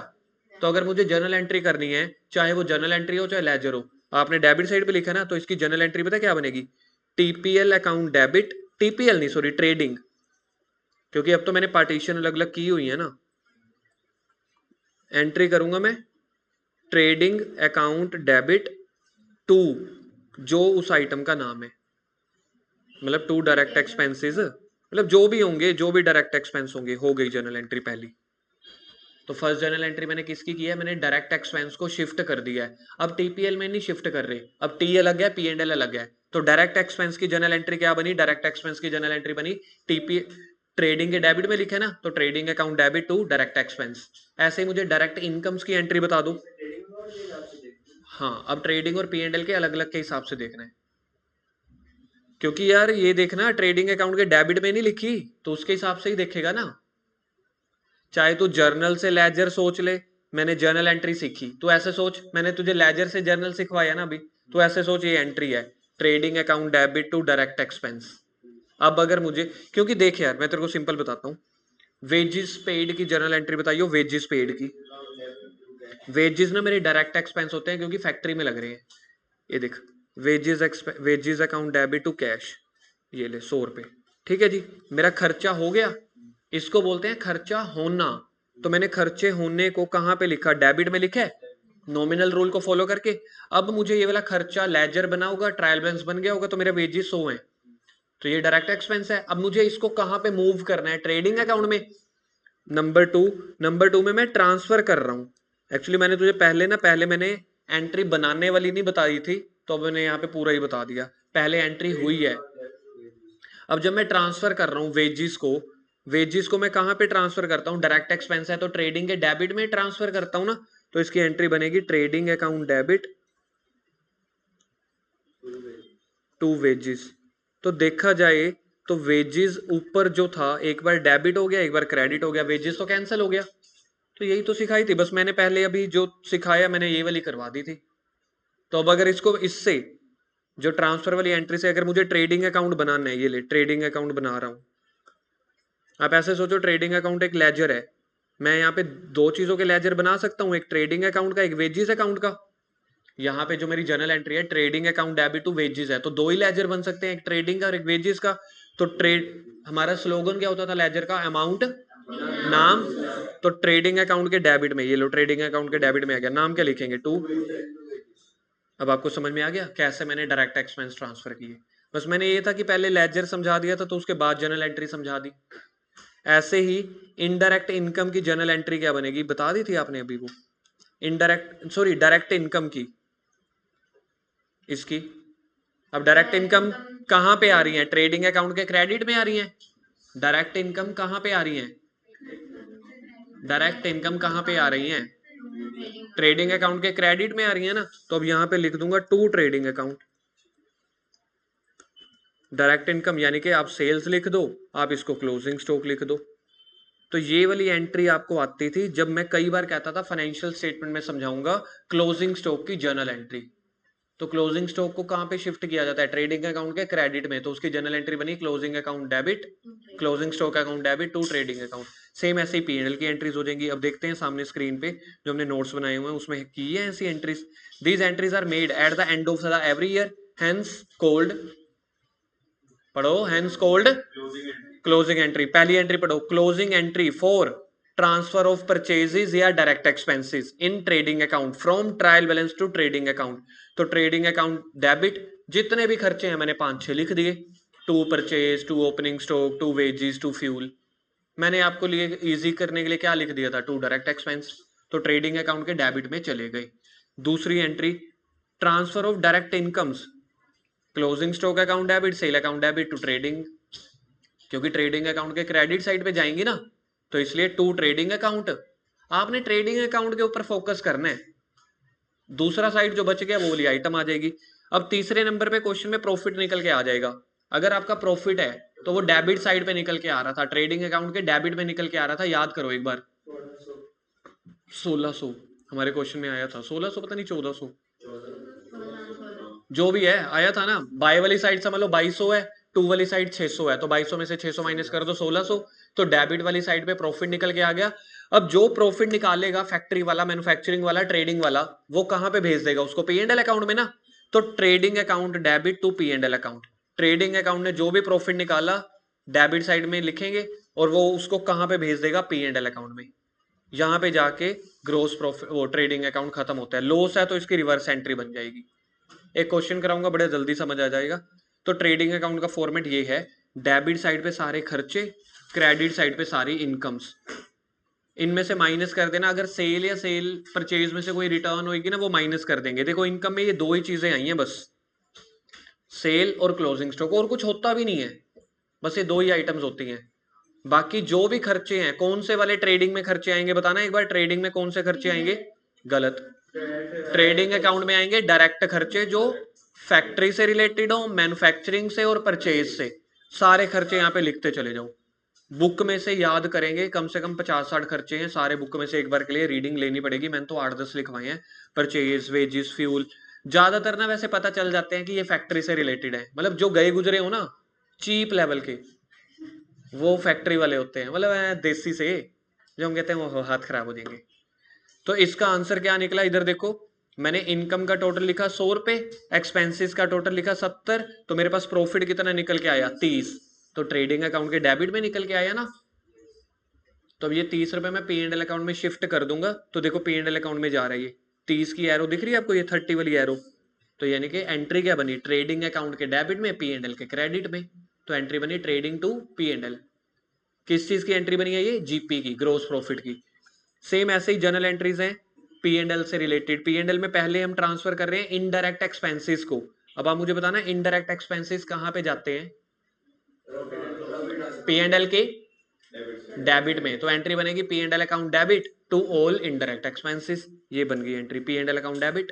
तो अगर मुझे जर्नल एंट्री करनी है, चाहे वो जर्नल एंट्री हो चाहे लेजर हो, आपने डेबिट साइड पे लिखा ना, तो इसकी जर्नल एंट्री पता क्या बनेगी? टीपीएल अकाउंट डेबिट, टीपीएल नहीं सॉरी ट्रेडिंग, क्योंकि अब तो मैंने पार्टीशन अलग अलग की हुई है ना। एंट्री करूंगा मैं ट्रेडिंग अकाउंट डेबिट टू, जो उस आइटम का नाम है, मतलब टू डायरेक्ट एक्सपेंसेस, मतलब जो भी होंगे, जो भी डायरेक्ट एक्सपेंस होंगे। हो गई जर्नल एंट्री पहली। तो फर्स्ट जर्नल एंट्री मैंने किसकी की है? मैंने डायरेक्ट एक्सपेंस को शिफ्ट कर दिया है। अब टीपीएल में नहीं शिफ्ट कर रहे, अब टी अलग है, पी एंड एल अलग है। तो डायरेक्ट एक्सपेंस की जर्नल एंट्री क्या बनी? डायरेक्ट एक्सपेंस की जर्नल एंट्री बनी टीपी, ट्रेडिंग के डेबिट में लिखे ना, तो trading account debit to direct expense. ऐसे ही मुझे डायरेक्ट इनकम्स की एंट्री बता दो। हाँ, अब ट्रेडिंग और पी एंड एल के अलग अलग के हिसाब से देखना है, क्योंकि यार ये देखना, ट्रेडिंग अकाउंट के डेबिट में नहीं लिखी तो उसके हिसाब से ही देखेगा ना। चाहे तू जर्नल से लेजर सोच ले, मैंने जर्नल एंट्री सीखी, तू ऐसे सोच, मैंने तुझे लेजर से जर्नल सिखवाया ना अभी, तू ऐसे सोच ये एंट्री है trading account debit to direct expense. अब अगर मुझे, क्योंकि देख यार मैं तेरे को सिंपल बताता हूँ, वेजिस पेड की जर्नल एंट्री बताइयो, वेजिस पेड की। वेजिस ना मेरे डायरेक्ट एक्सपेंस होते हैं क्योंकि फैक्ट्री में लग रहे हैं। ये देख, wages account debit to cash, ये ले 100 रुपए। ठीक है जी, मेरा खर्चा हो गया, इसको बोलते हैं खर्चा होना। तो मैंने खर्चे होने को कहां पे लिखा? डेबिट में लिखा है, नॉमिनल रूल को फॉलो करके। अब मुझे ये वाला खर्चा लेजर बना होगा, ट्रायल बैलेंस बन गया होगा, तो मेरे वेजेस 100 है, तो ये डायरेक्ट एक्सपेंस है। अब मुझे इसको कहां पे मूव करना है? ट्रेडिंग अकाउंट में। नंबर 2 में मैं ट्रांसफर कर रहा हूं। एक्चुअली मैंने तुझे पहले मैंने एंट्री बनाने वाली नहीं बताई थी, तो मैंने यहाँ पे पूरा ही बता दिया, पहले एंट्री हुई है। अब जब मैं ट्रांसफर कर रहा हूँ वेजिस को मैं कहां पे ट्रांसफर करता हूँ? डायरेक्ट एक्सपेंस है तो ट्रेडिंग के डेबिट में ट्रांसफर करता हूँ ना, तो इसकी एंट्री बनेगी trading account debit to wages. तो देखा जाए तो वेजिस ऊपर जो था, एक बार डेबिट हो गया, एक बार क्रेडिट हो गया, वेजिस तो कैंसिल हो गया। तो यही तो सिखाई थी, बस मैंने पहले अभी जो सिखाया मैंने ये वाली करवा दी थी। तो अब अगर इसको इससे, जो ट्रांसफर वाली एंट्री से अगर मुझे ट्रेडिंग अकाउंट बनाना है, ये ले ट्रेडिंग अकाउंट बना रहा हूं। आप ऐसे सोचो, ट्रेडिंग अकाउंट एक लेजर है, मैं यहाँ पे दो चीजों के लेजर बना सकता हूँ, एक ट्रेडिंग अकाउंट का, एक वेजिस अकाउंट का। यहाँ पे जो मेरी जर्नल एंट्री है trading account debit to wages है, तो दो ही लेजर बन सकते हैं, एक ट्रेडिंग का और एक वेजिस का। तो हमारा स्लोगन क्या होता था लेजर का? अमाउंट, नाम। तो ट्रेडिंग अकाउंट के डेबिट में, ये लो ट्रेडिंग अकाउंट के डेबिट में आ गया, नाम क्या लिखेंगे? टू। अब आपको समझ में आ गया कैसे मैंने डायरेक्ट एक्सपेंस ट्रांसफर किए? बस मैंने ये था कि पहले लेजर समझा दिया था, तो उसके बाद जर्नल एंट्री समझा दी। ऐसे ही इनडायरेक्ट इनकम की जर्नल एंट्री क्या बनेगी? बता दी थी आपने अभी वो, डायरेक्ट इनकम की, इसकी। अब डायरेक्ट इनकम कहां पे आ रही है? ट्रेडिंग अकाउंट के क्रेडिट में आ रही है। डायरेक्ट इनकम कहां पे आ रही है? डायरेक्ट इनकम कहां पे आ रही है? ट्रेडिंग अकाउंट के क्रेडिट में आ रही है ना, तो अब यहां पे लिख दूंगा to trading account. Direct income यानी कि आप सेल्स लिख दो, आप इसको क्लोजिंग स्टॉक लिख दो। तो ये वाली एंट्री आपको आती थी जब मैं कई बार कहता था फाइनेंशियल स्टेटमेंट में समझाऊंगा क्लोजिंग स्टॉक की जर्नल एंट्री। तो क्लोजिंग स्टॉक को कहाँ पे शिफ्ट किया जाता है? ट्रेडिंग अकाउंट के क्रेडिट में। तो उसकी जनरल एंट्री बनी closing account debit, closing stock account debit to trading account. Same ऐसे ही पीएनएल की एंट्रीज हो जाएंगी। अब देखते हैं सामने स्क्रीन पे जो हमने नोट्स बनाए हुए हैं उसमें की है ऐसी entries. These entries are made at the end of the every year, hence called, पढ़ो, हेंस कॉल्ड क्लोजिंग एंट्री। पहली एंट्री पढ़ो, closing entry for transfer of purchases या direct expenses in trading account from trial balance to trading account. तो trading account debit, जितने भी खर्चे हैं मैंने 5-6 लिख दिए, to purchase, to opening stock, to wages, to fuel. मैंने आपको लिए इजी करने के लिए क्या लिख दिया था? To direct expense. तो ट्रेडिंग अकाउंट के डेबिट में चले गए। दूसरी entry, transfer of direct incomes, closing stock account debit, sale account debit to trading, क्योंकि ट्रेडिंग अकाउंट के क्रेडिट साइड पे जाएंगी ना, तो इसलिए टू ट्रेडिंग अकाउंट। आपने ट्रेडिंग अकाउंट के ऊपर फोकस करना है, दूसरा साइड जो बच गया वो वाली आइटम आ जाएगी। अब तीसरे नंबर पे क्वेश्चन में प्रॉफिट निकल के आ जाएगा। अगर आपका प्रॉफिट है तो वो डेबिट साइड पे निकल के आ रहा था, ट्रेडिंग अकाउंट के डेबिट में निकल के आ रहा था। याद करो एक बार, 1600 हमारे क्वेश्चन में आया था, 1600 पता नहीं 1400, जो भी है आया था ना। बाय वाली साइड समझ लो 2200 है, टू वाली साइड 600 है, तो 2200 में से 600 माइनस कर दो 1600, तो डेबिट वाली साइड पे प्रॉफिट निकल के आ गया। अब जो प्रॉफिट निकालेगा फैक्ट्री वाला, मैन्युफैक्चरिंग वाला, ट्रेडिंग वाला, वो कहां पे भेज देगा? उसको पी एंड एल अकाउंट में ना। तो trading account debit to P and L account. Trading account ने जो भी प्रॉफिट निकाला डेबिट साइड में लिखेंगे और वो उसको कहां पे भेज देगा? पी एंड एल अकाउंट में। यहां पे जाके ग्रोस प्रॉफिट, वो ट्रेडिंग अकाउंट खत्म होता है। लॉस है तो इसकी रिवर्स एंट्री बन जाएगी। एक क्वेश्चन कराऊंगा, बड़े जल्दी समझ आ जाएगा। तो ट्रेडिंग अकाउंट का फॉर्मेट ये है, डेबिट साइड पे सारे खर्चे, क्रेडिट साइड पे सारी इनकम्स। इनमें से माइनस कर देना, अगर सेल या सेल परचेज में से कोई रिटर्न होगी ना वो माइनस कर देंगे। देखो इनकम में ये दो ही चीजें आई हैं बस, सेल और क्लोजिंग स्टॉक, और कुछ होता भी नहीं है, बस ये दो ही आइटम्स होती हैं। बाकी जो भी खर्चे हैं, कौन से वाले ट्रेडिंग में खर्चे आएंगे बताना एक बार, ट्रेडिंग में कौन से खर्चे आएंगे? गलत, ट्रेडिंग अकाउंट में आएंगे डायरेक्ट खर्चे जो फैक्ट्री से रिलेटेड हो, मैन्युफैक्चरिंग से और परचेज से। सारे खर्चे यहाँ पे लिखते चले जाओ। बुक में से याद करेंगे, कम से कम 50-60 खर्चे हैं सारे, बुक में से एक बार के लिए रीडिंग लेनी पड़ेगी। मैंने तो 8-10 लिखवाए हैं, परचेज, वेजिस, फ्यूल। ज्यादातर ना वैसे पता चल जाते हैं कि ये फैक्ट्री से रिलेटेड है, मतलब जो गए गुजरे हो ना चीप लेवल के, वो फैक्ट्री वाले होते हैं, मतलब देसी से, जो हम कहते हैं वो हाथ खराब हो जाएंगे। तो इसका आंसर क्या निकला? इधर देखो, मैंने इनकम का टोटल लिखा 100 रुपए, एक्सपेंसेस का टोटल लिखा 70, तो मेरे पास प्रॉफिट कितना निकल के आया? 30। तो ट्रेडिंग अकाउंट के डेबिट में निकल के आया ना। तो अब ये 30 रुपए मैं पी एंड एल अकाउंट में शिफ्ट कर दूंगा, तो देखो पी एंड एल अकाउंट में जा रहा है ये 30 की एरो दिख रही है आपको, ये 30 वाली एरो। तो यानी कि एंट्री क्या बनी? ट्रेडिंग अकाउंट के डेबिट में, पी एंड एल के क्रेडिट में। तो एंट्री बनी trading to P and L. किस चीज की एंट्री बनी है? ये जीपी की, ग्रोस प्रॉफिट की। सेम ऐसे ही जनरल एंट्रीज हैं पी एंड एल से रिलेटेड। पी एंड एल में पहले हम ट्रांसफर कर रहे हैं इनडायरेक्ट एक्सपेंसेस को। अब आप मुझे बताना इनडायरेक्ट एक्सपेंसेस कहां पे जाते हैं? पी एंड एल के डेबिट में। तो एंट्री बनेगी P and L account debit to all indirect expenses. ये बन गई entry, P and L account debit,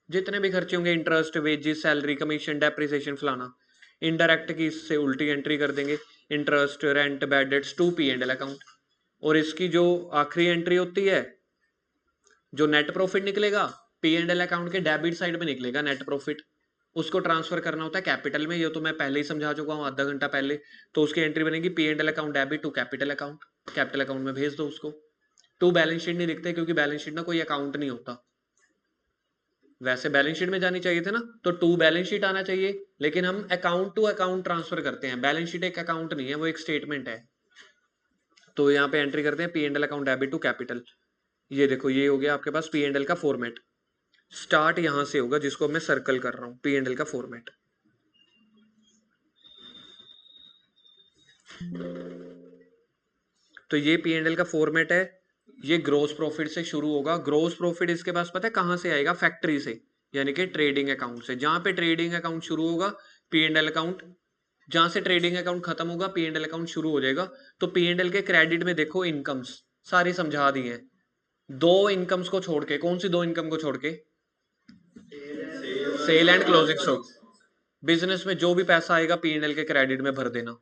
जितने भी खर्चे होंगे, interest, wages, salary, commission, depreciation, फलाना। इनडायरेक्ट की इससे उल्टी एंट्री कर देंगे, interest, rent, bad debts to P and L account. और इसकी जो आखिरी एंट्री होती है, जो नेट प्रॉफिट निकलेगा, पी एंड एल अकाउंट के डेबिट साइड में निकलेगा नेट प्रॉफिट, उसको ट्रांसफर करना होता है कैपिटल में। ये तो मैं पहले ही समझा चुका हूँ आधा घंटा पहले। तो उसकी एंट्री बनेगी P and L account debit to capital account, capital account में भेज दो उसको। टू बैलेंस शीट नहीं लिखते क्योंकि बैलेंस शीट ना कोई अकाउंट नहीं होता, वैसे बैलेंस शीट में जानी चाहिए थे ना, तो टू बैलेंस शीट आना चाहिए, लेकिन हम अकाउंट टू अकाउंट ट्रांसफर करते हैं। बैलेंस शीट एक अकाउंट नहीं है, वो एक स्टेटमेंट है। तो यहाँ पे एंट्री करते हैं P and L account debit to capital. ये देखो, ये हो गया आपके पास पी एंड एल का फॉर्मेट। स्टार्ट यहां से होगा, जिसको मैं सर्कल कर रहा हूं, पी एंड एल का फॉर्मेट। तो ये पी एंड एल का फॉर्मेट है। ये ग्रोस प्रॉफिट से शुरू होगा। ग्रोस प्रॉफिट इसके पास पता है कहां से आएगा? फैक्ट्री से, यानी कि ट्रेडिंग अकाउंट से। जहां पे ट्रेडिंग अकाउंट शुरू होगा पी एंड एल अकाउंट, जहां से ट्रेडिंग अकाउंट खत्म होगा पी एंड एल अकाउंट शुरू हो जाएगा। तो पी एंड एल के क्रेडिट में देखो इनकम्स सारी समझा दी है, दो इनकम्स को छोड़ के। कौन सी दो इनकम को छोड़ के? Sale and closing stock. Business में जो भी पैसा आएगा पी एंड एल के क्रेडिट में भर देना।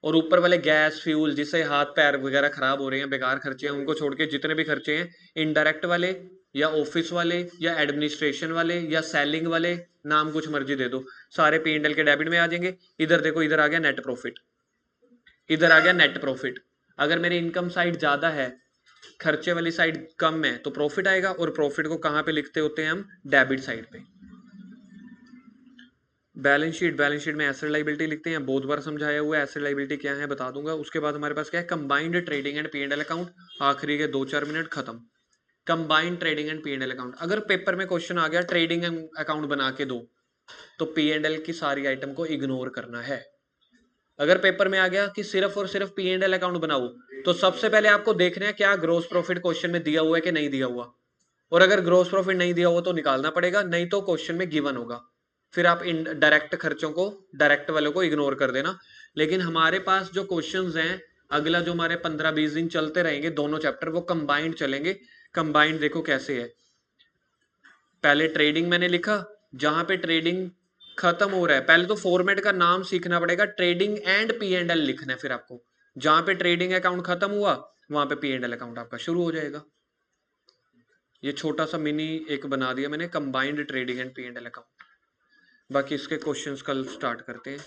और ऊपर वाले गैस, फ्यूल, जिससे हाथ पैर वगैरह खराब हो रहे हैं, बेकार खर्चे हैं, उनको छोड़ के जितने भी खर्चे हैं इनडायरेक्ट वाले, या ऑफिस वाले या एडमिनिस्ट्रेशन वाले या सेलिंग वाले, नाम कुछ मर्जी दे दो, सारे पी एंड एल के डेबिट में आ जाएंगे। इधर देखो, इधर आ गया नेट प्रॉफिट, इधर आ गया नेट प्रॉफिट। अगर मेरी इनकम साइड ज्यादा है, खर्चे वाली साइड कम है, तो प्रॉफिट आएगा। और प्रॉफिट को कहां पे लिखते होते हैं हम? डेबिट साइड पे। बैलेंस शीट में एसेट लाइबिलिटी लिखते हैं, बहुत बार समझाया हुआ है एसेट लाइबिलिटी क्या है, बता दूंगा। उसके बाद हमारे पास क्या है? Combined trading and P and L account. आखिरी के 2-4 मिनट खत्म। Combined trading and P and L account. अगर पेपर में क्वेश्चन आ गया ट्रेडिंग अकाउंट बना के दो, तो पी एंड एल की सारी आइटम को इग्नोर करना है। अगर पेपर में आ गया कि सिर्फ और सिर्फ पी एंड एल अकाउंट बनाओ, तो सबसे पहले आपको देखना है क्या ग्रोस प्रॉफिट क्वेश्चन में दिया हुआ है कि नहीं दिया हुआ। और अगर ग्रोस प्रॉफिट नहीं दिया हुआ तो निकालना पड़ेगा, नहीं तो क्वेश्चन में गिवन होगा। फिर आप इन डायरेक्ट खर्चों को, डायरेक्ट वालों को इग्नोर कर देना। लेकिन हमारे पास जो क्वेश्चंस हैं, अगला जो हमारे 15-20 दिन चलते रहेंगे, दोनों चैप्टर वो कंबाइंड चलेंगे। कंबाइंड देखो कैसे है। पहले ट्रेडिंग मैंने लिखा, जहां पे ट्रेडिंग खत्म हो रहा है, पहले तो फॉर्मेट का नाम सीखना पड़ेगा, trading and P and L लिखना है। फिर आपको जहां पे ट्रेडिंग अकाउंट खत्म हुआ, वहां पे पी एंड एल अकाउंट आपका शुरू हो जाएगा। ये छोटा सा मिनी एक बना दिया मैंने, combined trading and P and L account. बाकी इसके क्वेश्चंस कल स्टार्ट करते हैं।